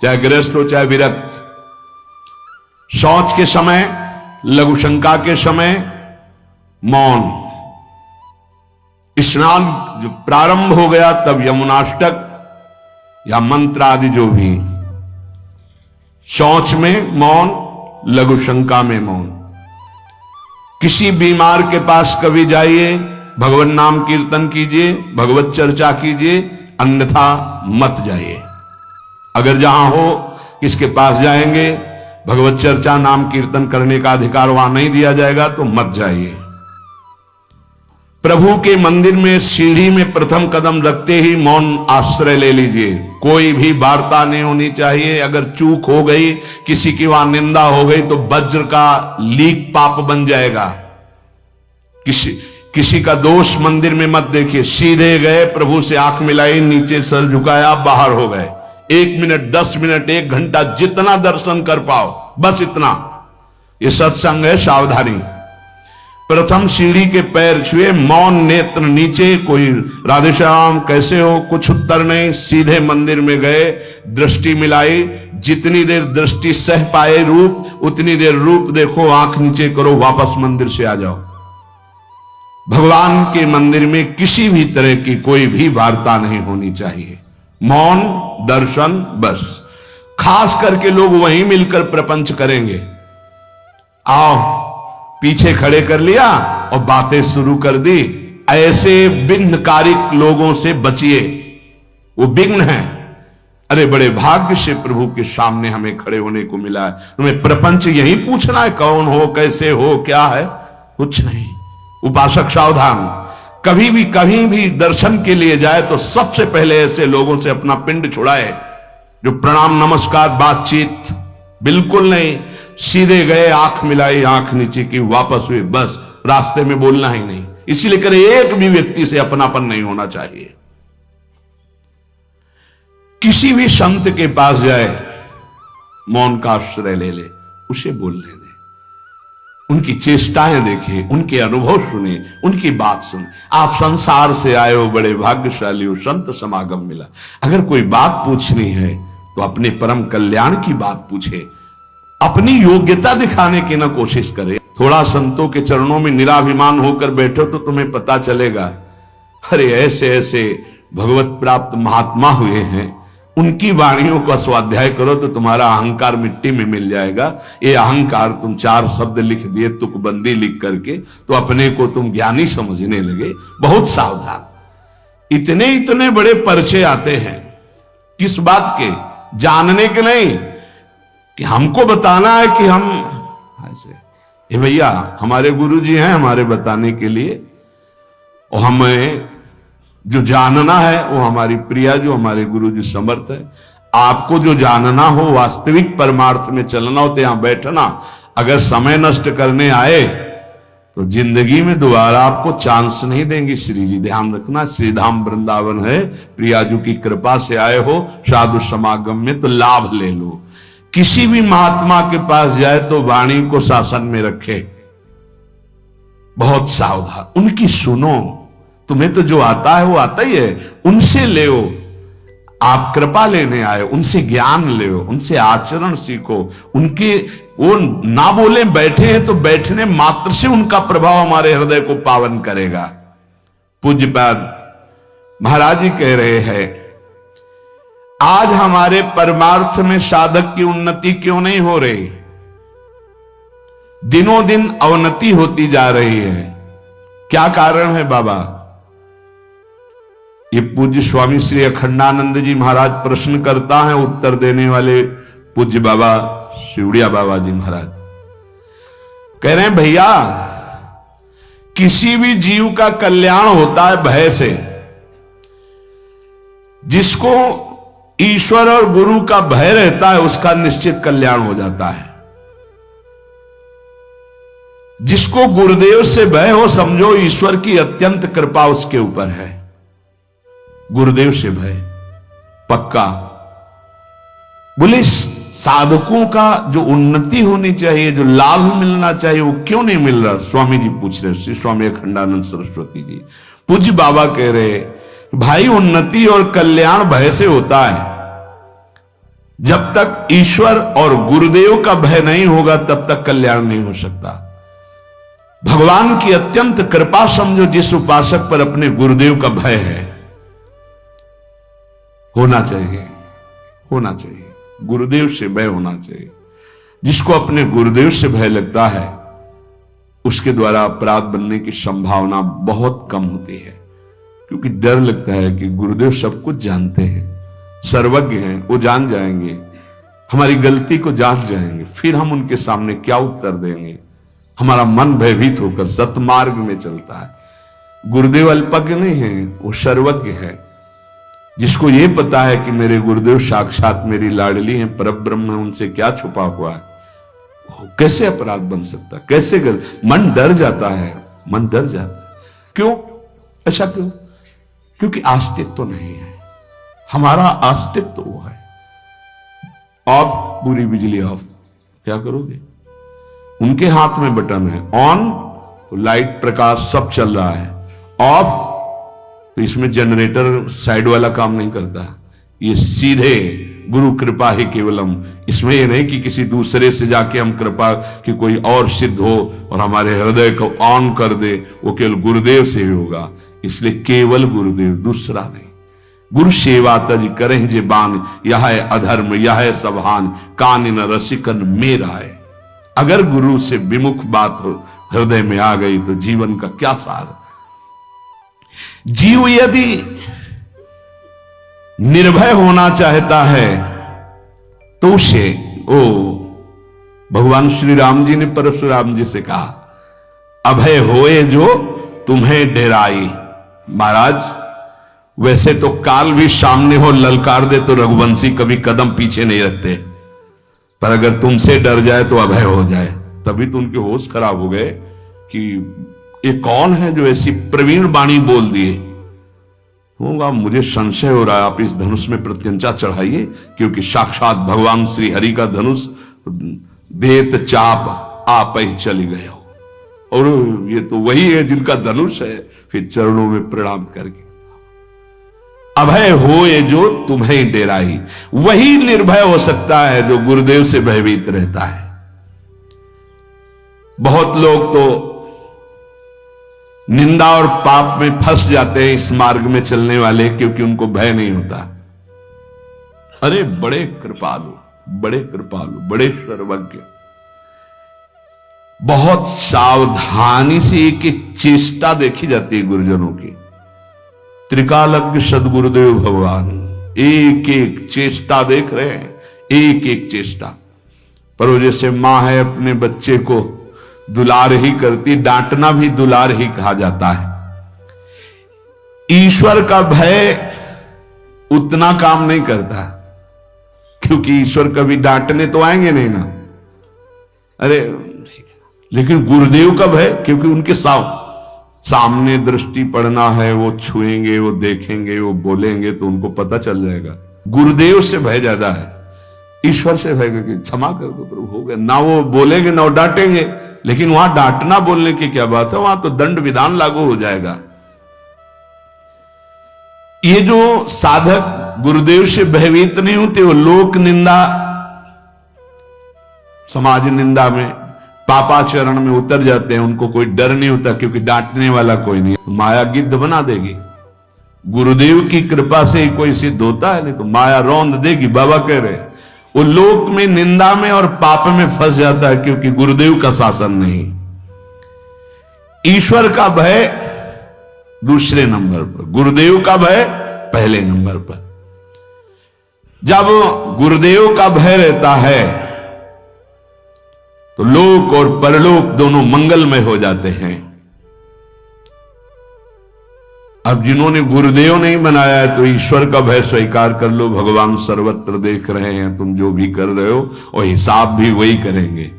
चाहे गृहस्थ हो चाहे विरक्त। शौच के समय, लघु शंका के समय मौन। स्नान जब प्रारंभ हो गया तब यमुनाष्टक या मंत्र आदि जो भी, शौच में मौन, लघु शंका में मौन। किसी बीमार के पास कभी जाइए, भगवत नाम कीर्तन कीजिए, भगवत चर्चा कीजिए, अन्यथा मत जाइए। अगर जहां हो किसके पास जाएंगे, भगवत चर्चा नाम कीर्तन करने का अधिकार वहां नहीं दिया जाएगा तो मत जाइए। प्रभु के मंदिर में सीढ़ी में प्रथम कदम रखते ही मौन आश्रय ले लीजिए। कोई भी वार्ता नहीं होनी चाहिए। अगर चूक हो गई, किसी की वहां निंदा हो गई तो वज्र का लीक पाप बन जाएगा। किसी का दोष मंदिर में मत देखिए। सीधे गए, प्रभु से आंख मिलाई, नीचे सर झुकाया, बाहर हो गए। 1 मिनट, 10 मिनट, 1 घंटा, जितना दर्शन कर पाओ, बस इतना। ये सत्संग है, सावधानी। प्रथम सीढ़ी के पैर छुए, मौन, नेत्र नीचे, कोई राधे श्याम कैसे हो, कुछ उत्तर नहीं। सीधे मंदिर में गए, दृष्टि मिलाई। जितनी देर दृष्टि सह पाए रूप, उतनी देर रूप देखो, आंख नीचे करो, वापस मंदिर से आ जाओ। भगवान के मंदिर में किसी भी तरह की कोई भी वार्ता नहीं होनी चाहिए। मौन, दर्शन, बस। खास करके लोग वहीं मिलकर प्रपंच करेंगे। आओ, पीछे खड़े कर लिया और बातें शुरू कर दी। ऐसे विघ्नकारिक लोगों से बचिए, वो विघ्न है। अरे बड़े भाग्य से प्रभु के सामने हमें खड़े होने को मिला है। तुम्हें प्रपंच यही पूछना है, कौन हो, कैसे हो, क्या है, कुछ नहीं। उपासक सावधान, कहीं भी दर्शन के लिए जाए तो सबसे पहले ऐसे लोगों से अपना पिंड छुड़ाए जो प्रणाम नमस्कार बातचीत बिल्कुल नहीं। सीधे गए, आंख मिलाई, आंख नीचे की, वापस हुए, बस। रास्ते में बोलना ही नहीं। इसीलिए करे, एक भी व्यक्ति से अपनापन नहीं होना चाहिए। किसी भी संत के पास जाए, मौन का आश्रय ले ले, उसे बोलने दे। उनकी चेष्टाएं देखें, उनके अनुभव सुने, उनकी बात सुने। आप संसार से आए हो, बड़े भाग्यशाली हो, संत समागम मिला। अगर कोई बात पूछनी है तो अपने परम कल्याण की बात पूछे, अपनी योग्यता दिखाने की ना कोशिश करे। थोड़ा संतों के चरणों में निराभिमान होकर बैठो तो तुम्हें पता चलेगा, अरे ऐसे ऐसे भगवत प्राप्त महात्मा हुए हैं, उनकी वाणियों का स्वाध्याय करो तो तुम्हारा अहंकार मिट्टी में मिल जाएगा। ये अहंकार, तुम 4 शब्द लिख दिए तुकबंदी लिख करके तो अपने को तुम ज्ञानी समझने लगे। बहुत सावधान। इतने बड़े पर्चे आते हैं, किस बात के? जानने के नहीं, कि हमको बताना है कि हम ऐसे। ये भैया हमारे गुरुजी हैं हमारे बताने के लिए, और हमें जो जानना है वो हमारी प्रिया, जो हमारे गुरुजी समर्थ है। आपको जो जानना हो, वास्तविक परमार्थ में चलना हो तो यहां बैठना। अगर समय नष्ट करने आए तो जिंदगी में दोबारा आपको चांस नहीं देंगे श्री जी। ध्यान रखना, श्रीधाम वृंदावन है, प्रिया जी की कृपा से आए हो साधु समागम में तो लाभ ले लो। किसी भी महात्मा के पास जाए तो वाणी को शासन में रखे, बहुत सावधान। उनकी सुनो, तुम्हें तो जो आता है वो आता ही है, उनसे ले। आप कृपा लेने आए, उनसे ज्ञान ले, उनसे आचरण सीखो। उनके वो ना बोले बैठे हैं तो बैठने मात्र से उनका प्रभाव हमारे हृदय को पावन करेगा। पूज्यपाद महाराज जी कह रहे हैं, आज हमारे परमार्थ में साधक की उन्नति क्यों नहीं हो रही? दिनों दिन अवनति होती जा रही है। क्या कारण है बाबा? ये पूज्य स्वामी श्री अखंडानंद जी महाराज प्रश्न करता है, उत्तर देने वाले पूज्य बाबा शिवड़िया बाबा जी महाराज कह रहे हैं, भैया किसी भी जीव का कल्याण होता है भय से। जिसको ईश्वर और गुरु का भय रहता है उसका निश्चित कल्याण हो जाता है। जिसको गुरुदेव से भय हो, समझो ईश्वर की अत्यंत कृपा उसके ऊपर है। गुरुदेव से भय पक्का। बोले साधकों का जो उन्नति होनी चाहिए, जो लाभ मिलना चाहिए, वो क्यों नहीं मिल रहा? स्वामी जी पूछ रहे, श्री स्वामी अखंडानंद सरस्वती जी। पूज्य बाबा कह रहे, भाई उन्नति और कल्याण भय से होता है। जब तक ईश्वर और गुरुदेव का भय नहीं होगा तब तक कल्याण नहीं हो सकता। भगवान की अत्यंत कृपा समझो, जिस उपासक पर अपने गुरुदेव का भय है, होना चाहिए, होना चाहिए, गुरुदेव से भय होना चाहिए। जिसको अपने गुरुदेव से भय लगता है उसके द्वारा अपराध बनने की संभावना बहुत कम होती है, क्योंकि डर लगता है कि गुरुदेव सब कुछ जानते हैं, सर्वज्ञ हैं, वो जान जाएंगे, हमारी गलती को जांच जाएंगे, फिर हम उनके सामने क्या उत्तर देंगे। हमारा मन भयभीत होकर सतमार्ग में चलता है। गुरुदेव अल्पज्ञ नहीं है, वो सर्वज्ञ है। जिसको ये पता है कि मेरे गुरुदेव साक्षात मेरी लाडली हैं, परब्रह्म है, उनसे क्या छुपा हुआ है, कैसे अपराध बन सकता, कैसे मन डर जाता है, मन डर जाता है। क्यों ऐसा क्यों? क्योंकि अस्तित्व तो नहीं है, हमारा अस्तित्व तो वो है। ऑफ, पूरी बिजली ऑफ, क्या करोगे? उनके हाथ में बटन है, ऑन तो लाइट प्रकाश सब चल रहा है, ऑफ तो इसमें जनरेटर साइड वाला काम नहीं करता। ये सीधे गुरु कृपा ही केवलम। इसमें ये नहीं कि किसी दूसरे से जाके हम कृपा कि कोई और सिद्ध हो और हमारे हृदय को ऑन कर दे, वो केवल गुरुदेव से ही होगा। इसलिए केवल गुरुदेव, दूसरा नहीं। गुरु सेवा तज करें जे बान, यह है अधर्म यह है सभान, कान न रसिकन मेरा है। अगर गुरु से विमुख बात हो हृदय में आ गई तो जीवन का क्या सार। जीव यदि निर्भय होना चाहता है तो उसे, भगवान श्री राम जी ने परशुराम जी से कहा, अभय होए जो तुम्हें डेराई। महाराज वैसे तो काल भी सामने हो ललकार दे तो रघुवंशी कभी कदम पीछे नहीं रखते, पर अगर तुमसे डर जाए तो अभय हो जाए। तभी तो उनके होश खराब हो गए कि ये कौन है जो ऐसी प्रवीण वाणी बोल दिए। होगा, मुझे संशय हो रहा है, आप इस धनुष में प्रत्यंचा चढ़ाइए, क्योंकि साक्षात भगवान श्री हरि का धनुष देत चाप आप ही चली गए हो, और ये तो वही है जिनका धनुष है। फिर चरणों में प्रणाम करके, अभय हो ये जो तुम्हें डेराई। वही निर्भय हो सकता है जो गुरुदेव से भयभीत रहता है। बहुत लोग तो निंदा और पाप में फंस जाते हैं इस मार्ग में चलने वाले, क्योंकि उनको भय नहीं होता। अरे बड़े कृपालु, बड़े कृपालु, बड़े सर्वज्ञ, बहुत सावधानी से एक एक चेष्टा देखी जाती है गुरुजनों की। त्रिकालज्ञ सदगुरुदेव भगवान एक एक चेष्टा देख रहे हैं, एक एक चेष्टा। पर वो जैसे मां है अपने बच्चे को दुलार ही करती, डांटना भी दुलार ही कहा जाता है। ईश्वर का भय उतना काम नहीं करता, क्योंकि ईश्वर कभी डांटने तो आएंगे नहीं ना। अरे लेकिन गुरुदेव का भय, क्योंकि उनके सामने दृष्टि पड़ना है, वो छुएंगे, वो देखेंगे, वो बोलेंगे तो उनको पता चल जाएगा। गुरुदेव से भय ज्यादा है, ईश्वर से भय कि क्षमा कर दो प्रभु, हो गया ना। वो बोलेंगे ना वो डांटेंगे, लेकिन वहां डांटना बोलने की क्या बात है, वहां तो दंड विधान लागू हो जाएगा। ये जो साधक गुरुदेव से भयभीत नहीं होते, वो लोक निंदा, समाज निंदा में, पापाचरण में उतर जाते हैं। उनको कोई डर नहीं होता, क्योंकि डांटने वाला कोई नहीं। माया गिद्ध बना देगी। गुरुदेव की कृपा से ही कोई सिद्ध होता है, नहीं तो माया रौंद देगी। बाबा कह रहे वो लोक में, निंदा में और पाप में फंस जाता है, क्योंकि गुरुदेव का शासन नहीं। ईश्वर का भय दूसरे नंबर पर, गुरुदेव का भय पहले नंबर पर। जब गुरुदेव का भय रहता है तो लोक और परलोक दोनों मंगलमय हो जाते हैं। अब जिन्होंने गुरुदेव नहीं बनाया है तो ईश्वर का भय स्वीकार कर लो, भगवान सर्वत्र देख रहे हैं, तुम जो भी कर रहे हो और हिसाब भी वही करेंगे।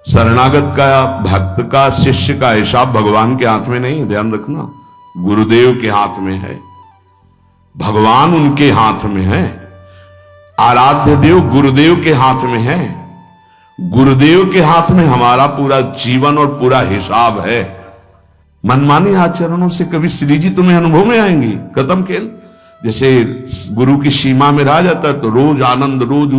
शरणागत का, भक्त का, शिष्य का हिसाब भगवान के हाथ में नहीं, ध्यान रखना, गुरुदेव के हाथ में है, भगवान उनके हाथ में है, आराध्य देव गुरुदेव के हाथ में है, गुरुदेव के हाथ में हमारा पूरा जीवन और पूरा हिसाब है। मनमानी आचरणों से कभी श्री जी तुम्हें अनुभव में आएंगी, खत्म खेल। जैसे गुरु की सीमा में रह जाता है तो रोज आनंद, रोज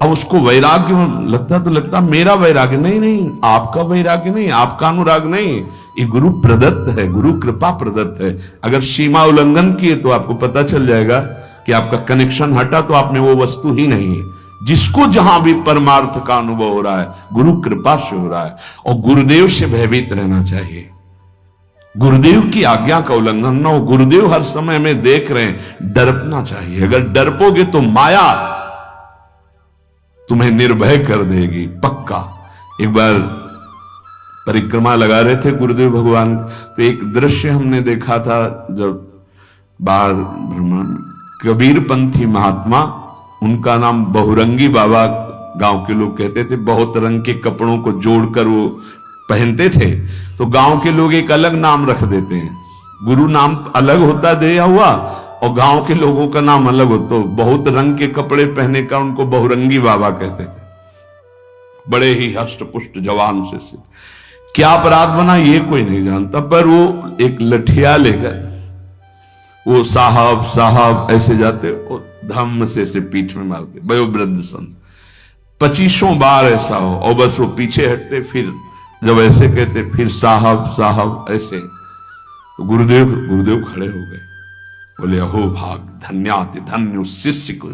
अब उसको वैराग्य लगता तो लगता मेरा वैराग्य नहीं, नहीं आपका वैराग्य नहीं, आपका अनुराग नहीं, ये गुरु प्रदत्त है, गुरु कृपा प्रदत्त है। अगर सीमा उल्लंघन किए तो आपको पता चल जाएगा कि आपका कनेक्शन हटा तो आप में वो वस्तु ही नहीं है। जिसको जहां भी परमार्थ का अनुभव हो रहा है गुरु कृपा से हो रहा है, और गुरुदेव से भयभीत रहना चाहिए, गुरुदेव की आज्ञा का उल्लंघन ना हो। गुरुदेव हर समय में देख रहे हैं, डरना चाहिए। अगर डरपोगे तो माया तुम्हें निर्भय कर देगी, पक्का। एक बार परिक्रमा लगा रहे थे गुरुदेव भगवान, तो एक दृश्य हमने देखा था, जब बाहर भ्रमण, कबीरपंथी महात्मा, उनका नाम बहुरंगी बाबा गांव के लोग कहते थे, बहुत रंग के कपड़ों को जोड़कर वो पहनते थे, तो गांव के लोग एक अलग नाम रख देते हैं। गुरु नाम अलग होता दिया हुआ और गांव के लोगों का नाम अलग हो, तो बहुत रंग के कपड़े पहने का उनको बहुरंगी बाबा कहते थे। बड़े ही हष्ट पुष्ट जवान से क्या अपराध बना ये कोई नहीं जानता, पर वो एक लठिया लेकर वो साहब साहब ऐसे जाते और धम्म से पीठ में मारते, वयोवृद्ध संत। 25 बार ऐसा हो और बस वो पीछे हटते, फिर जब ऐसे कहते फिर साहब साहब ऐसे, तो गुरुदेव खड़े हो गए, बोले अहो भाग, धन्याति धन्य उस शिष्य को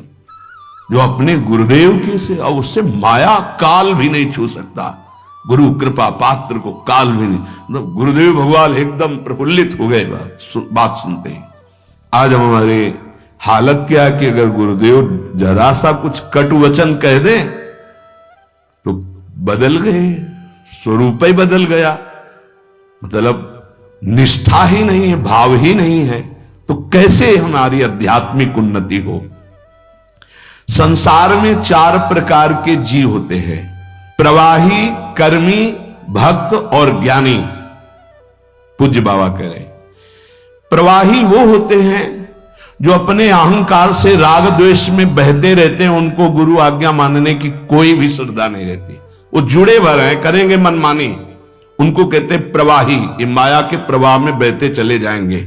जो अपने गुरुदेव के से, और उससे माया काल भी नहीं छू सकता, गुरु कृपा पात्र को काल भी नहीं। मतलब गुरुदेव भगवान एकदम प्रफुल्लित हो गए बात सुनते ही। आज हमारे हालत क्या है कि अगर गुरुदेव जरा सा कुछ कटु वचन कह दे तो बदल गए, स्वरूप ही बदल गया, मतलब निष्ठा ही नहीं है, भाव ही नहीं है, तो कैसे हमारी आध्यात्मिक उन्नति हो। संसार में 4 प्रकार के जीव होते हैं, प्रवाही, कर्मी, भक्त और ज्ञानी। पूज्य बाबा कह रहे, प्रवाही वो होते हैं जो अपने अहंकार से राग द्वेष में बहते रहते हैं, उनको गुरु आज्ञा मानने की कोई भी श्रद्धा नहीं रहती, वो जुड़े भर हैं, करेंगे मनमानी, उनको कहते प्रवाही, ये माया के प्रवाह में बहते चले जाएंगे।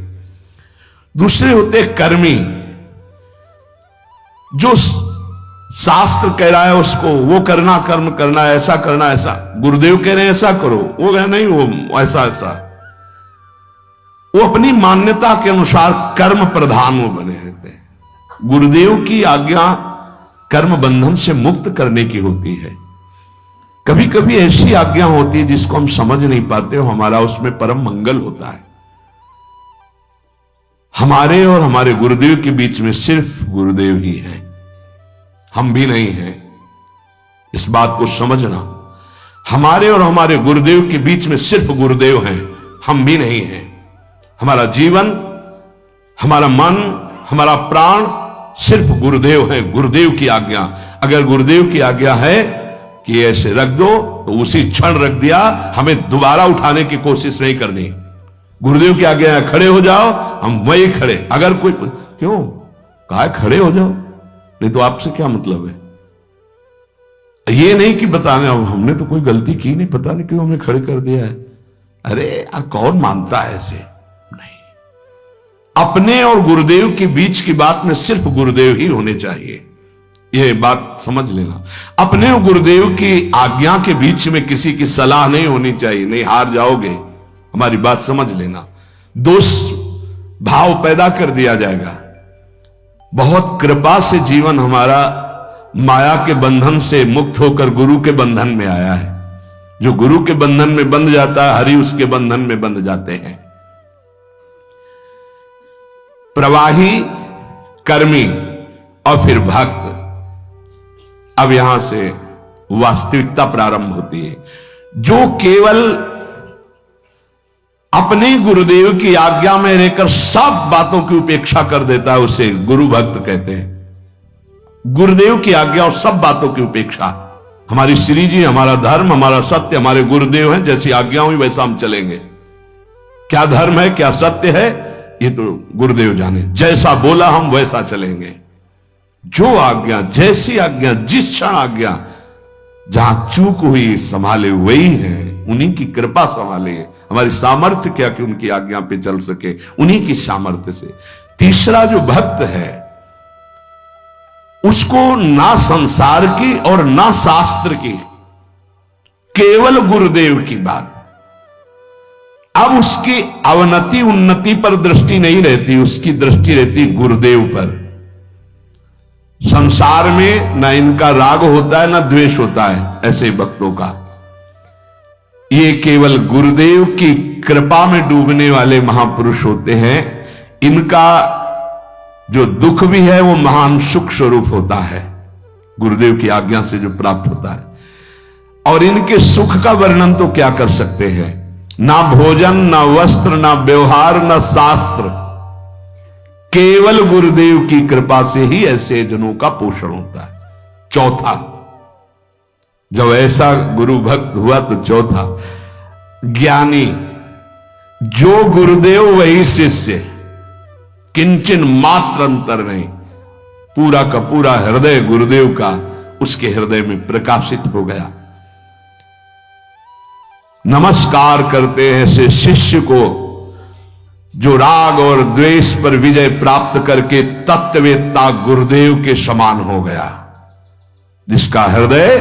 दूसरे होते कर्मी, जो शास्त्र कह रहा है उसको वो करना, कर्म करना, ऐसा करना, ऐसा गुरुदेव कह रहे हैं ऐसा करो, वो कह नहीं वो ऐसा ऐसा, वो अपनी मान्यता के अनुसार कर्म प्रधान वो बने रहते हैं। गुरुदेव की आज्ञा कर्म बंधन से मुक्त करने की होती है। कभी कभी ऐसी आज्ञा होती है जिसको हम समझ नहीं पाते हो, हमारा उसमें परम मंगल होता है। हमारे और हमारे गुरुदेव के बीच में सिर्फ गुरुदेव ही है, हम भी नहीं हैं, इस बात को समझना। हमारे और हमारे गुरुदेव के बीच में सिर्फ गुरुदेव हैं, हम भी नहीं हैं। हमारा जीवन, हमारा मन, हमारा प्राण सिर्फ गुरुदेव है, गुरुदेव की आज्ञा। अगर गुरुदेव की आज्ञा है कि ऐसे रख दो तो उसी क्षण रख दिया, हमें दोबारा उठाने की कोशिश नहीं करनी। गुरुदेव की आज्ञा है खड़े हो जाओ, हम वही खड़े। अगर कोई क्यों कहा खड़े हो जाओ, नहीं तो आपसे क्या मतलब है। ये नहीं कि बताने हमने तो कोई गलती की नहीं, पता नहीं क्यों हमें खड़े कर दिया है। अरे यार कौन मानता है ऐसे, नहीं। अपने और गुरुदेव के बीच की बात में सिर्फ गुरुदेव ही होने चाहिए, ये बात समझ लेना। अपने और गुरुदेव की आज्ञा के बीच में किसी की सलाह नहीं होनी चाहिए, नहीं हार जाओगे, हमारी बात समझ लेना। दोष भाव पैदा कर दिया जाएगा। बहुत कृपा से जीवन हमारा माया के बंधन से मुक्त होकर गुरु के बंधन में आया है। जो गुरु के बंधन में बंध जाता है, हरि उसके बंधन में बंध जाते हैं। प्रवाही, कर्मी और फिर भक्त। अब यहां से वास्तविकता प्रारंभ होती है। जो केवल अपने गुरुदेव की आज्ञा में रहकर सब बातों की उपेक्षा कर देता है, उसे गुरु भक्त कहते हैं। गुरुदेव की आज्ञा और सब बातों की उपेक्षा। हमारी श्री जी, हमारा धर्म, हमारा सत्य, हमारे गुरुदेव हैं, जैसी आज्ञा हुई वैसा हम चलेंगे। क्या धर्म है, क्या सत्य है, ये तो गुरुदेव जाने। जैसा बोला हम वैसा चलेंगे। जो आज्ञा, जैसी आज्ञा, जिस क्षण आज्ञा, जहां चूक हुई संभाले वही है, उन्हीं की कृपा संभाले। हमारी सामर्थ्य क्या कि उनकी आज्ञा पे चल सके, उन्हीं की सामर्थ्य से। तीसरा जो भक्त है उसको ना संसार की और ना शास्त्र की, केवल गुरुदेव की बात। अब उसकी अवनति उन्नति पर दृष्टि नहीं रहती, उसकी दृष्टि रहती गुरुदेव पर। संसार में ना इनका राग होता है ना द्वेष होता है ऐसे भक्तों का। ये केवल गुरुदेव की कृपा में डूबने वाले महापुरुष होते हैं। इनका जो दुख भी है वो महान सुख स्वरूप होता है, गुरुदेव की आज्ञा से जो प्राप्त होता है। और इनके सुख का वर्णन तो क्या कर सकते हैं। ना भोजन, ना वस्त्र, ना व्यवहार, ना शास्त्र, केवल गुरुदेव की कृपा से ही ऐसे जनों का पोषण होता है। चौथा, जब ऐसा गुरु भक्त हुआ तो चौथा, ज्ञानी। जो गुरुदेव वही शिष्य, किंचन मात्र अंतर नहीं। पूरा का पूरा हृदय गुरुदेव का उसके हृदय में प्रकाशित हो गया। नमस्कार करते हैं ऐसे शिष्य को जो राग और द्वेष पर विजय प्राप्त करके तत्ववेत्ता गुरुदेव के समान हो गया, जिसका हृदय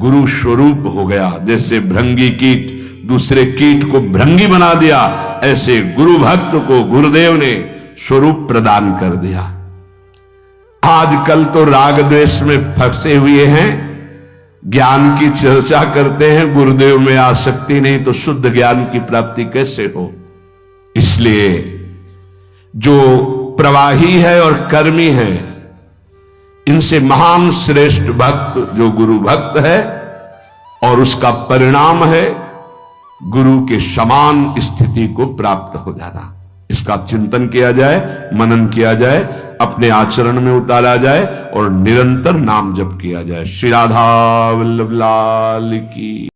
गुरु स्वरूप हो गया। जैसे भृंगी कीट दूसरे कीट को भृंगी बना दिया, ऐसे गुरु भक्त को गुरुदेव ने स्वरूप प्रदान कर दिया। आजकल तो राग द्वेष में फंसे हुए हैं, ज्ञान की चर्चा करते हैं, गुरुदेव में आसक्ति नहीं, तो शुद्ध ज्ञान की प्राप्ति कैसे हो। इसलिए जो प्रवाही है और कर्मी है, इनसे महान श्रेष्ठ भक्त जो गुरु भक्त है, और उसका परिणाम है गुरु के समान स्थिति को प्राप्त हो जाना। इसका चिंतन किया जाए, मनन किया जाए, अपने आचरण में उतारा जाए और निरंतर नाम जप किया जाए। श्री राधा वल्लभ लाल की।